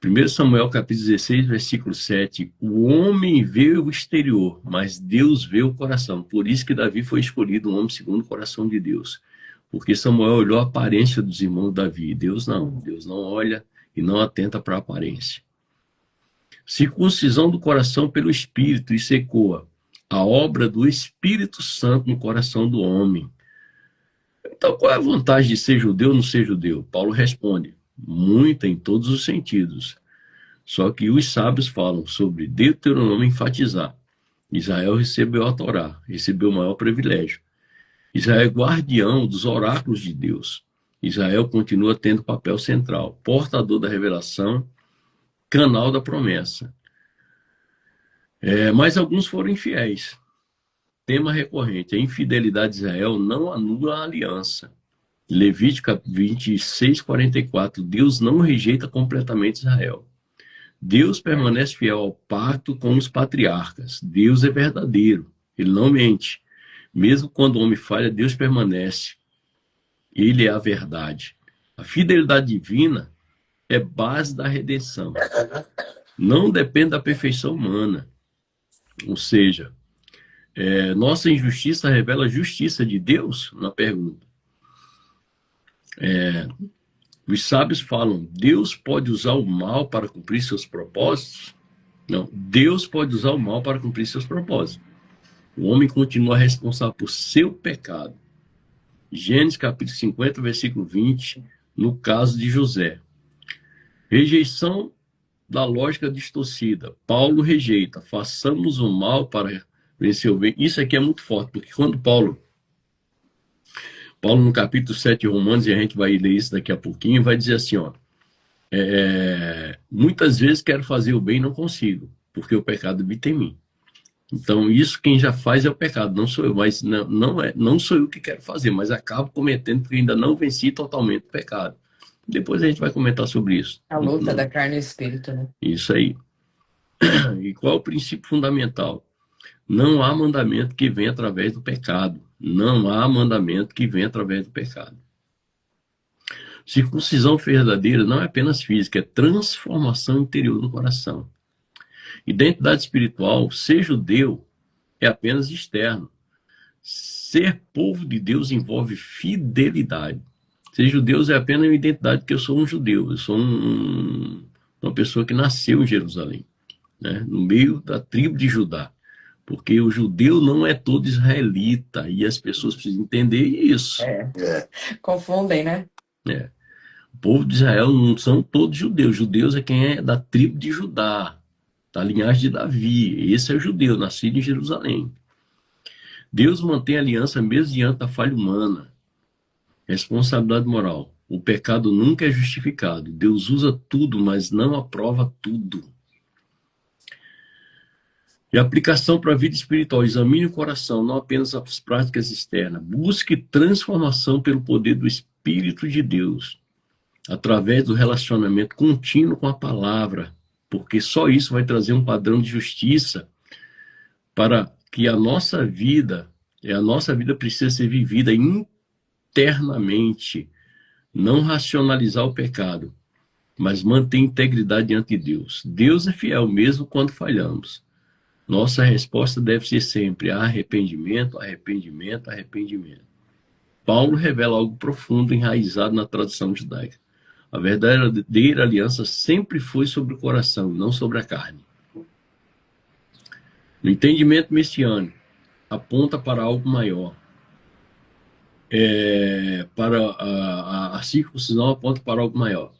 1 Samuel capítulo 16, versículo 7. O homem vê o exterior, mas Deus vê o coração. Por isso que Davi foi escolhido um homem segundo o coração de Deus. Porque Samuel olhou a aparência dos irmãos de Davi. Deus não olha e não atenta para a aparência. Circuncisão do coração pelo Espírito, isso ecoa a obra do Espírito Santo no coração do homem. Então, qual é a vantagem de ser judeu ou não ser judeu? Paulo responde, muita em todos os sentidos. Só que os sábios falam sobre Deuteronômio enfatizar. Israel recebeu a Torá, recebeu o maior privilégio. Israel é guardião dos oráculos de Deus. Israel continua tendo papel central, portador da revelação, canal da promessa. Mas alguns foram infiéis. Tema recorrente, a infidelidade de Israel não anula a aliança. Levítico 26, 44, Deus não rejeita completamente Israel. Deus permanece fiel ao pacto com os patriarcas. Deus é verdadeiro, ele não mente. Mesmo quando o homem falha, Deus permanece. Ele é a verdade. A fidelidade divina é base da redenção. Não depende da perfeição humana. Ou seja, nossa injustiça revela a justiça de Deus? Na pergunta. Os sábios falam, Deus pode usar o mal para cumprir seus propósitos? Não, Deus pode usar o mal para cumprir seus propósitos. O homem continua responsável por seu pecado. Gênesis capítulo 50, versículo 20, no caso de José. Rejeição da lógica distorcida. Paulo rejeita, façamos o mal para vencer o bem. Isso aqui é muito forte, porque quando Paulo no capítulo 7 de Romanos, e a gente vai ler isso daqui a pouquinho, vai dizer assim, ó, muitas vezes quero fazer o bem e não consigo, porque o pecado habita em mim. Então, isso quem já faz é o pecado, não sou eu, mas não sou eu que quero fazer, mas acabo cometendo porque ainda não venci totalmente o pecado. Depois a gente vai comentar sobre isso. A luta da carne e espírito, né? Isso aí. E qual é o princípio fundamental? Não há mandamento que venha através do pecado. Não há mandamento que venha através do pecado. Circuncisão verdadeira não é apenas física, é transformação interior no coração. Identidade espiritual, ser judeu, é apenas externo. Ser povo de Deus envolve fidelidade. Ser judeu é apenas uma identidade, porque eu sou um judeu, eu sou uma pessoa que nasceu em Jerusalém, né? No meio da tribo de Judá. Porque o judeu não é todo israelita, e as pessoas precisam entender isso. Confundem, né? O povo de Israel não são todos judeus. Judeus é quem é da tribo de Judá, da linhagem de Davi. Esse é o judeu, nascido em Jerusalém. Deus mantém a aliança mesmo diante da falha humana. Responsabilidade moral. O pecado nunca é justificado. Deus usa tudo, mas não aprova tudo. E aplicação para a vida espiritual. Examine o coração, não apenas as práticas externas. Busque transformação pelo poder do Espírito de Deus, através do relacionamento contínuo com a palavra, porque só isso vai trazer um padrão de justiça para que a nossa vida precisa ser vivida internamente, não racionalizar o pecado, mas manter integridade diante de Deus. Deus é fiel mesmo quando falhamos. Nossa resposta deve ser sempre arrependimento, arrependimento, arrependimento. Paulo revela algo profundo enraizado na tradição judaica. A verdadeira aliança sempre foi sobre o coração, não sobre a carne. No entendimento messiânico, aponta para algo maior. A circuncisão aponta para algo maior.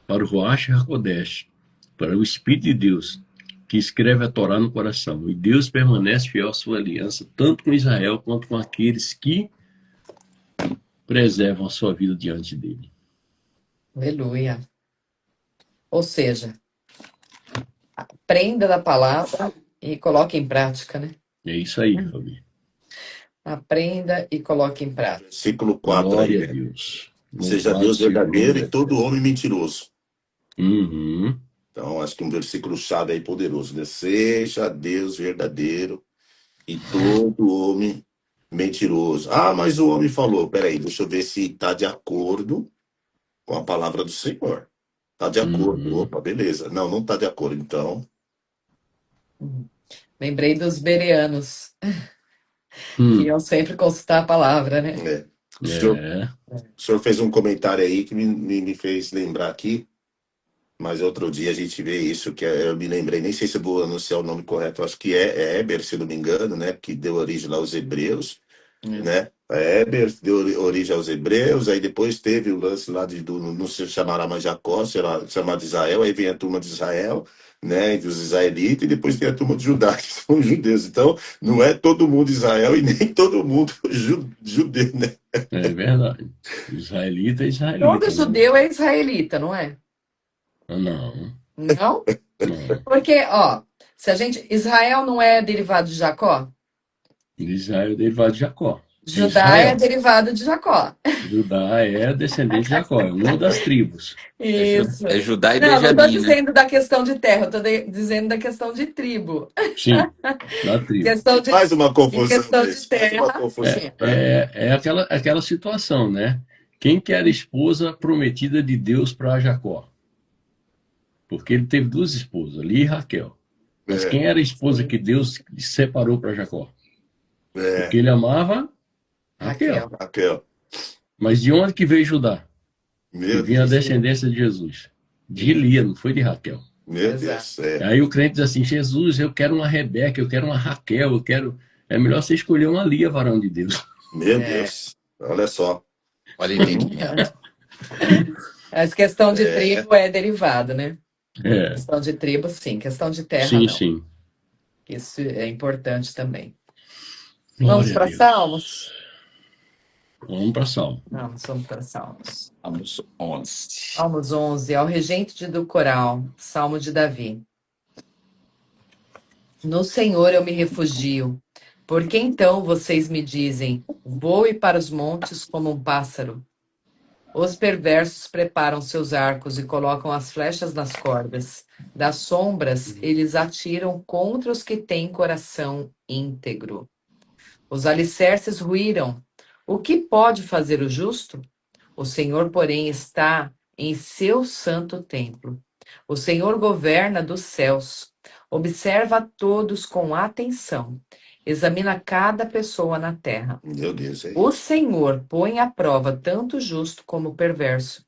Para o Ruach HaKodesh, para o Espírito de Deus, que escreve a Torá no coração. E Deus permanece fiel à sua aliança, tanto com Israel quanto com aqueles que preservam a sua vida diante dele. Aleluia. Ou seja, aprenda da palavra e coloque em prática, né? É isso aí, Fabi. Aprenda e coloque em prática. Versículo 4 Glória aí, a né? Deus. Seja Deus verdadeiro e todo homem mentiroso. Uhum. Então, acho que um versículo-chave aí poderoso, né? Seja Deus verdadeiro e todo homem mentiroso. Ah, mas o homem falou, peraí, deixa eu ver se está de acordo com a palavra do Senhor. Tá de acordo. Uhum. Opa, beleza. Não, não tá de acordo. Então, Lembrei dos bereanos, que Hum. iam sempre consultar a palavra, né? é. É. O senhor fez um comentário aí que me fez lembrar aqui, mas outro dia a gente vê isso, eu me lembrei, nem sei se eu vou anunciar o nome correto, acho que é Éber, se não me engano, né? Que deu origem lá aos Hebreus, né? A Éber deu origem aos Hebreus, aí depois teve o lance lá não se chamará mais Jacó, será chamado Israel, aí vem a turma de Israel, né? Dos israelitas, e depois tem a turma de Judá, que são os judeus. Então, não é todo mundo Israel e nem todo mundo judeu, né? É verdade. Israelita é Todo israelita, né? judeu é israelita, não é? Não, Não? não. Porque, ó, se a gente. Israel não é derivado de Jacó? Israel é derivado de Jacó. É Judá é Israel. derivado de Jacó. Judá é descendente de Jacó, é uma das tribos. Isso. É Judá e Não, não estou Benjamim, né? dizendo da questão de terra, eu estou dizendo da questão de tribo. Sim, da tribo. Questão de, Mais uma em confusão, questão de desse, mais uma terra, confusão, sim. né? É aquela situação, né? Quem que era a esposa prometida de Deus para Jacó? Porque ele teve duas esposas, Lia e Raquel. Mas É, quem era a esposa Sim. que Deus separou para Jacó? Porque é, ele amava Raquel. Raquel. Raquel. Mas de onde que veio Judá? Que Meu vinha a Deus, descendência de Jesus. De Lia, não foi de Raquel. meu Exato. Deus, é, Aí o crente diz assim: Jesus, eu quero uma Rebeca, eu quero uma Raquel, eu quero. É melhor você escolher uma Lia, varão de Deus. meu É. Deus. Olha só. Olha o entendimento. Mas questão de É, tribo é derivado, né? É, Questão de tribo, sim. Questão de terra, sim, não. sim. Isso é importante também. Vamos Glória a para Deus. Salmos? Vamos para Salmo. Vamos para Salmos. Vamos 11. Salmos 11, ao regente do coral, Salmo de Davi. No Senhor eu me refugio. Por que então vocês me dizem, voe para os montes como um pássaro? Os perversos preparam seus arcos e colocam as flechas nas cordas. Das sombras, eles atiram contra os que têm coração íntegro. Os alicerces ruíram. O que pode fazer o justo? O Senhor, porém, está em seu santo templo. O Senhor governa dos céus. Observa a todos com atenção. Examina cada pessoa na terra. meu Deus, é O isso. Senhor põe à prova tanto o justo como o perverso.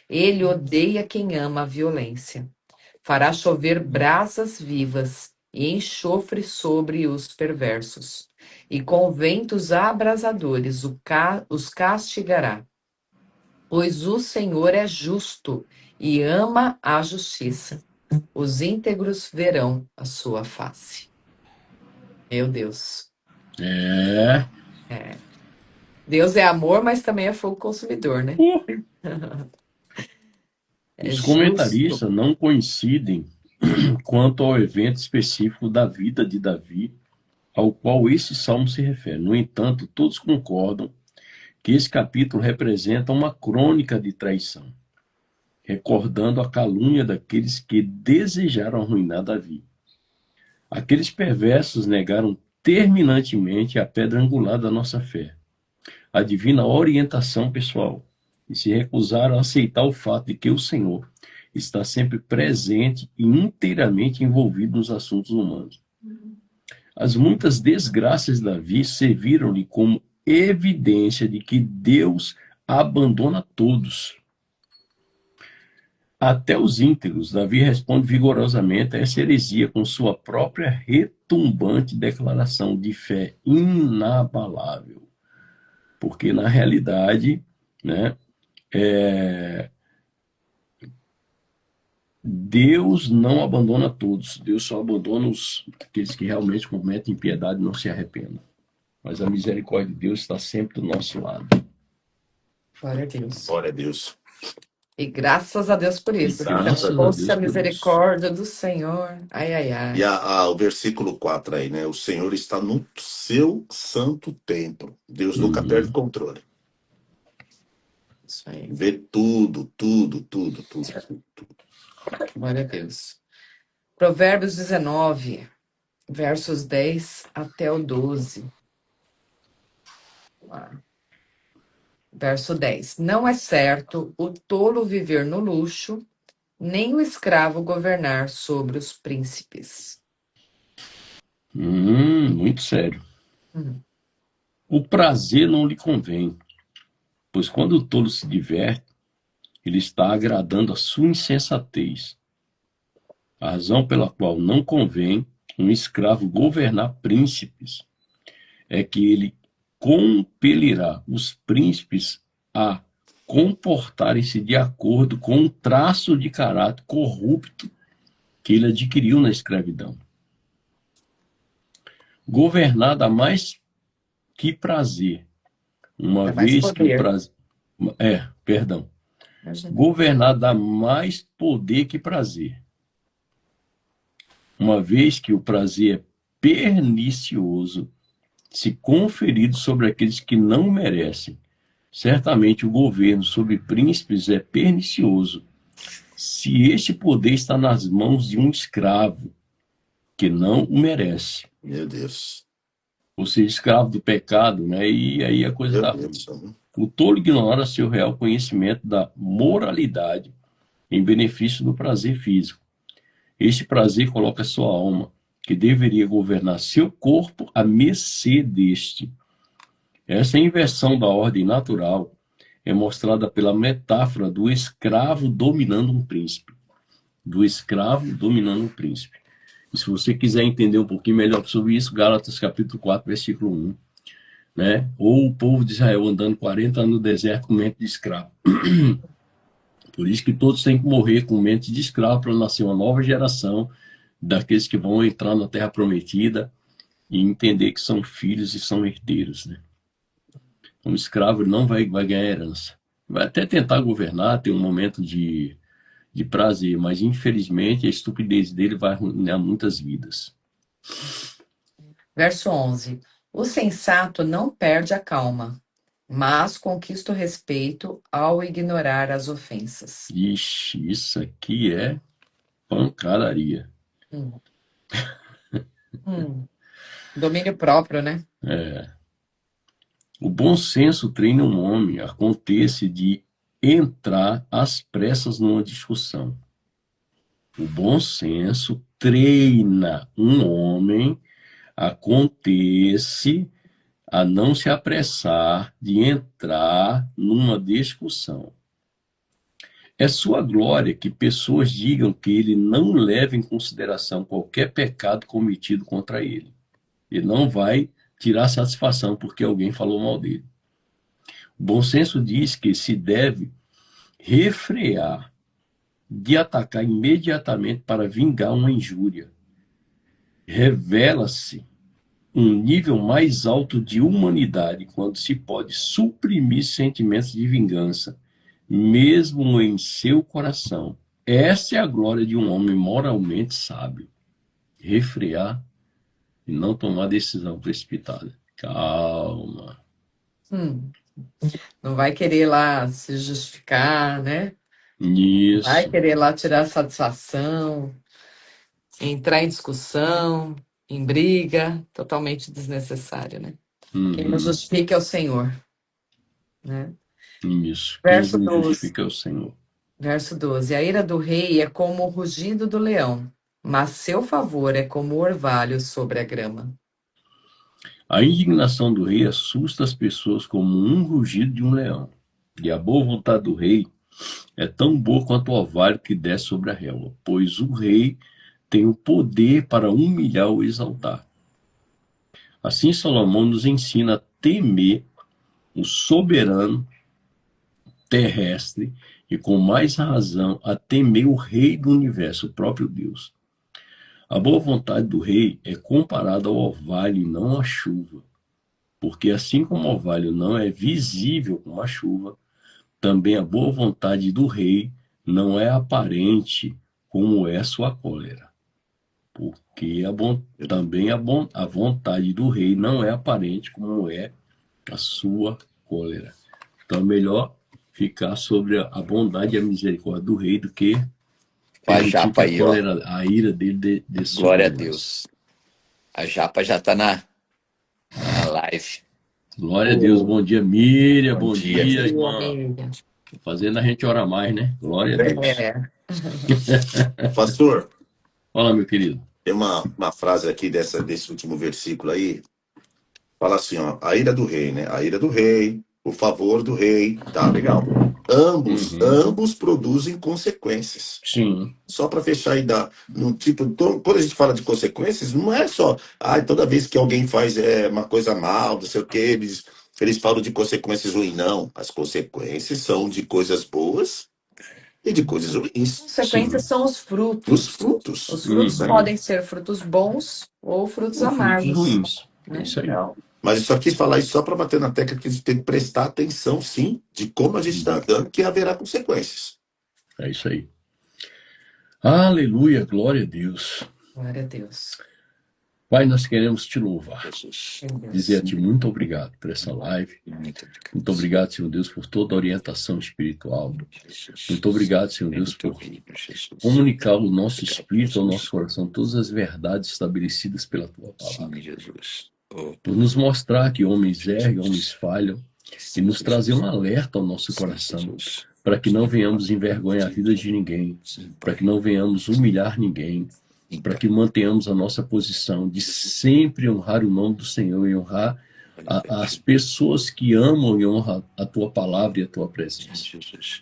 Ele odeia quem ama a violência. Fará chover brasas vivas e enxofre sobre os perversos. E com ventos abrasadores os castigará. Pois o Senhor é justo e ama a justiça. Os íntegros verão a sua face. Meu Deus. É. Deus é amor, mas também é fogo consumidor, né? É Os justo. comentaristas não coincidem quanto ao evento específico da vida de Davi, ao qual esse salmo se refere. No entanto, todos concordam que esse capítulo representa uma crônica de traição, recordando a calúnia daqueles que desejaram arruinar Davi. Aqueles perversos negaram terminantemente a pedra angular da nossa fé, a divina orientação pessoal, e se recusaram a aceitar o fato de que o Senhor está sempre presente e inteiramente envolvido nos assuntos humanos. As muitas desgraças de Davi serviram-lhe como evidência de que Deus abandona todos. Até os íntegros, Davi responde vigorosamente a essa heresia com sua própria retumbante declaração de fé inabalável. Porque, na realidade, né, Deus não abandona todos, Deus só abandona aqueles que realmente cometem impiedade e não se arrependam. Mas a misericórdia de Deus está sempre do nosso lado. Glória a Deus. Glória a Deus. E graças a Deus por isso. Graças a Fosse Deus a por isso. misericórdia do Senhor. Ai, ai, ai. E o versículo 4 aí, né? O Senhor está no seu santo templo. Deus nunca perde o controle. Isso aí. Vê tudo. Glória a Deus. Provérbios 19, versos 10 até o 12. Verso 10. Não é certo o tolo viver no luxo, nem o escravo governar sobre os príncipes. Muito sério. Hum. O prazer não lhe convém, pois quando o tolo se diverte, ele está agradando a sua insensatez. A razão pela qual não convém um escravo governar príncipes é que ele compelirá os príncipes a comportarem-se de acordo com um traço de caráter corrupto que ele adquiriu na escravidão. Governar dá mais que prazer, uma vez que o prazer... Governar dá mais poder que prazer, uma vez que o prazer é pernicioso se conferido sobre aqueles que não merecem. Certamente o governo sobre príncipes é pernicioso se este poder está nas mãos de um escravo que não o merece. Meu Deus. Ou seja, escravo do pecado, né? E aí a coisa dá ruim. O tolo ignora seu real conhecimento da moralidade em benefício do prazer físico. Este prazer coloca sua alma, que deveria governar seu corpo, à mercê deste. Essa inversão da ordem natural é mostrada pela metáfora do escravo dominando um príncipe. Do escravo dominando um príncipe. E se você quiser entender um pouquinho melhor sobre isso, Gálatas capítulo 4, versículo 1. Né? Ou o povo de Israel andando 40 anos no deserto com mente de escravo. Por isso que todos têm que morrer com mente de escravo para nascer uma nova geração daqueles que vão entrar na Terra Prometida e entender que são filhos e são herdeiros. Né? Um escravo não vai ganhar herança. Vai até tentar governar, ter um momento de prazer, mas infelizmente a estupidez dele vai arruinar muitas vidas. Verso 11. O sensato não perde a calma, mas conquista o respeito ao ignorar as ofensas. Ixi, isso aqui é pancadaria. Domínio próprio, né? O bom senso treina um homem a conter-se de entrar às pressas numa discussão. O bom senso treina um homem a conter-se, a não se apressar de entrar numa discussão. É sua glória que pessoas digam que ele não leva em consideração qualquer pecado cometido contra ele. Ele não vai tirar satisfação porque alguém falou mal dele. O bom senso diz que se deve refrear de atacar imediatamente para vingar uma injúria. Revela-se um nível mais alto de humanidade quando se pode suprimir sentimentos de vingança, mesmo em seu coração. Essa é a glória de um homem moralmente sábio. Refrear e não tomar decisão precipitada. Calma. Não vai querer lá se justificar, né? Isso. Vai querer lá tirar satisfação, entrar em discussão, em briga, totalmente desnecessário, né? Quem nos justifica é o Senhor. Né? Isso. Verso Quem nos 12. justifica é o Senhor. Verso 12. A ira do rei é como o rugido do leão, mas seu favor é como o orvalho sobre a grama. A indignação do rei assusta as pessoas como um rugido de um leão. E a boa vontade do rei é tão boa quanto o orvalho que desce sobre a relva, pois o rei tem o poder para humilhar ou exaltar. Assim, Salomão nos ensina a temer o soberano terrestre e, com mais razão, a temer o rei do universo, o próprio Deus. A boa vontade do rei é comparada ao orvalho e não à chuva, porque assim como o orvalho não é visível como a chuva, também a boa vontade do rei não é aparente como é sua cólera. Porque também a vontade do rei não é aparente como é a sua cólera. Então é melhor ficar sobre a bondade e a misericórdia do rei do que a japa aí, a ira dele de glória a Deus. A japa já está na live. Glória a Deus. Bom dia, Miriam. Bom dia, irmã. Fazendo a gente orar mais, né? Glória a Deus. Pastor, Fala, meu querido. tem uma frase aqui desse último versículo aí. Fala assim, ó, a ira do rei, né? A ira do rei, o favor do rei, tá legal. Ambos produzem consequências. Sim. Só para fechar e dar, no tipo, então, quando a gente fala de consequências, não é só, toda vez que alguém faz uma coisa mal, não sei o que, eles falam de consequências ruins, não. As consequências são de coisas boas e de coisas ruins. Consequências são os frutos. Os frutos. Os frutos podem ser frutos bons ou frutos amargos. Ruins. Né? Isso aí. Então, Mas eu só quis falar isso só para bater na tecla que a gente tem que prestar atenção, sim, de como a gente está andando, que haverá consequências. É isso aí. Aleluia, glória a Deus. glória a Deus. Pai, nós queremos te louvar. Jesus. Dizer a ti muito obrigado por essa live. Muito obrigado, Senhor Deus, por toda a orientação espiritual. Muito obrigado, Senhor Deus, por comunicar o nosso espírito, ao nosso coração, todas as verdades estabelecidas pela tua palavra. Por nos mostrar que homens erram, homens falham, e nos trazer um alerta ao nosso coração, para que não venhamos envergonhar a vida de ninguém, para que não venhamos humilhar ninguém, para que mantenhamos a nossa posição de sempre honrar o nome do Senhor e honrar as pessoas que amam e honram a tua palavra e a tua presença.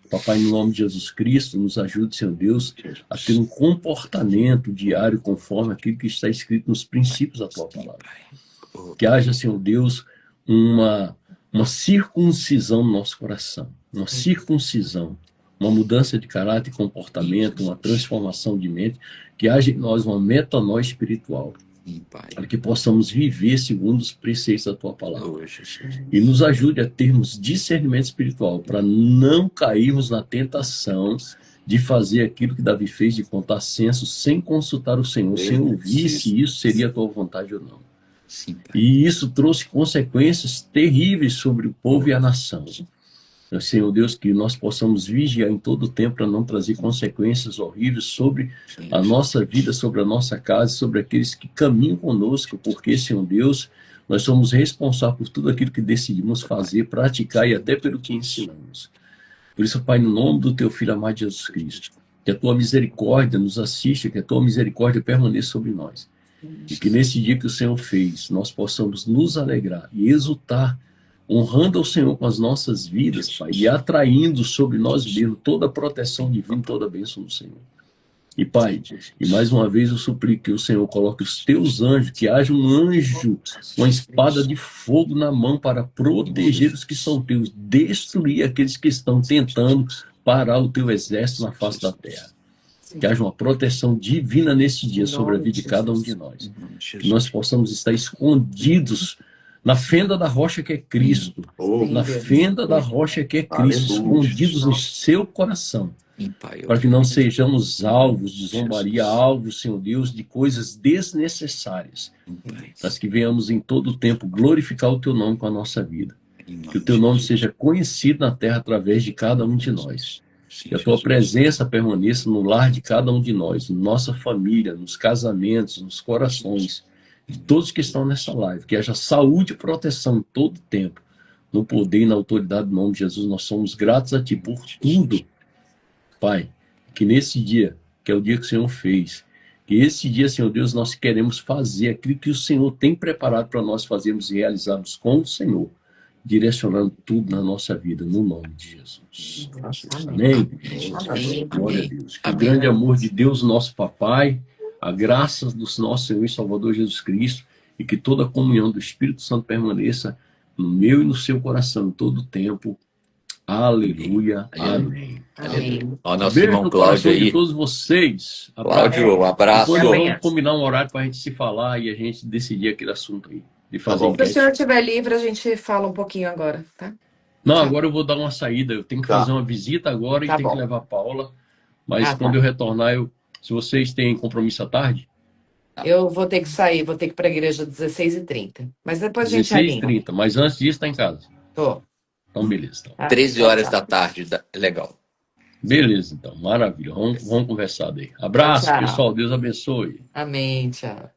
Papai, no nome de Jesus Cristo, nos ajude, Senhor Deus, a ter um comportamento diário conforme aquilo que está escrito nos princípios da tua palavra. Que haja, Senhor Deus, uma circuncisão no nosso coração, uma circuncisão, uma mudança de caráter e comportamento, uma transformação de mente, que haja em nós uma metanoia espiritual, para que possamos viver segundo os preceitos da tua palavra. E nos ajude a termos discernimento espiritual, para não cairmos na tentação de fazer aquilo que Davi fez, de contar censos sem consultar o Senhor, sem ouvir se isso seria a tua vontade ou não. E isso trouxe consequências terríveis sobre o povo e a nação. Senhor Deus, que nós possamos vigiar em todo o tempo para não trazer consequências horríveis sobre a nossa vida, sobre a nossa casa, sobre aqueles que caminham conosco, porque, Senhor Deus, nós somos responsáveis por tudo aquilo que decidimos fazer, praticar e até pelo que ensinamos. Por isso, Pai, no nome do Teu Filho amado Jesus Cristo, que a Tua misericórdia nos assista, que a Tua misericórdia permaneça sobre nós. E que nesse dia que o Senhor fez, nós possamos nos alegrar e exultar, honrando ao Senhor com as nossas vidas, Pai, e atraindo sobre nós mesmos toda a proteção divina, toda a bênção do Senhor. E Pai, e mais uma vez eu suplico que o Senhor coloque os teus anjos, que haja um anjo, uma espada de fogo na mão para proteger os que são teus, destruir aqueles que estão tentando parar o teu exército na face da terra. Que haja uma proteção divina nesse dia sobre a vida de cada um de nós. Que nós possamos estar escondidos na fenda da rocha que é Cristo. Na fenda da rocha que é Cristo, escondidos no seu coração. Para que não sejamos alvos de zombaria, alvos, Senhor Deus, de coisas desnecessárias. Mas que venhamos em todo o tempo glorificar o teu nome com a nossa vida. Que o teu nome seja conhecido na terra através de cada um de nós. Que a tua presença permaneça no lar de cada um de nós, na nossa família, nos casamentos, nos corações de todos que estão nessa live. Que haja saúde e proteção em todo o tempo. No poder e na autoridade do nome de Jesus, nós somos gratos a ti por tudo. Pai, que nesse dia, que é o dia que o Senhor fez, que esse dia, Senhor Deus, nós queremos fazer aquilo que o Senhor tem preparado para nós fazermos e realizarmos com o Senhor, direcionando tudo na nossa vida, no nome de Jesus. Amém. Glória a Deus. Que o grande amor de Deus, nosso Papai, a graça do nosso Senhor e Salvador Jesus Cristo, e que toda a comunhão do Espírito Santo permaneça no meu e no seu coração em todo o tempo. Aleluia. Amém. Amém. Ó, nosso Beijo irmão no Cláudio coração aí. de todos vocês. Cláudio, um abraço. Depois nós vamos combinar um horário para a gente se falar e a gente decidir aquele assunto aí. De fazer Se o senhor estiver livre, a gente fala um pouquinho agora, tá? Não, agora eu vou dar uma saída. Eu tenho que fazer uma visita agora e tenho que levar a Paula. Mas quando eu retornar, se vocês têm compromisso à tarde... Eu vou ter que sair, vou ter que ir para a igreja às 16h30. Mas depois a gente alinha. 16h30, mas antes disso tá em casa. Tô. Então, beleza. Então. 13 horas da tarde, legal. Beleza, então. Maravilha. Vamos conversar daí. Abraço, pessoal. Deus abençoe. Amém, tchau.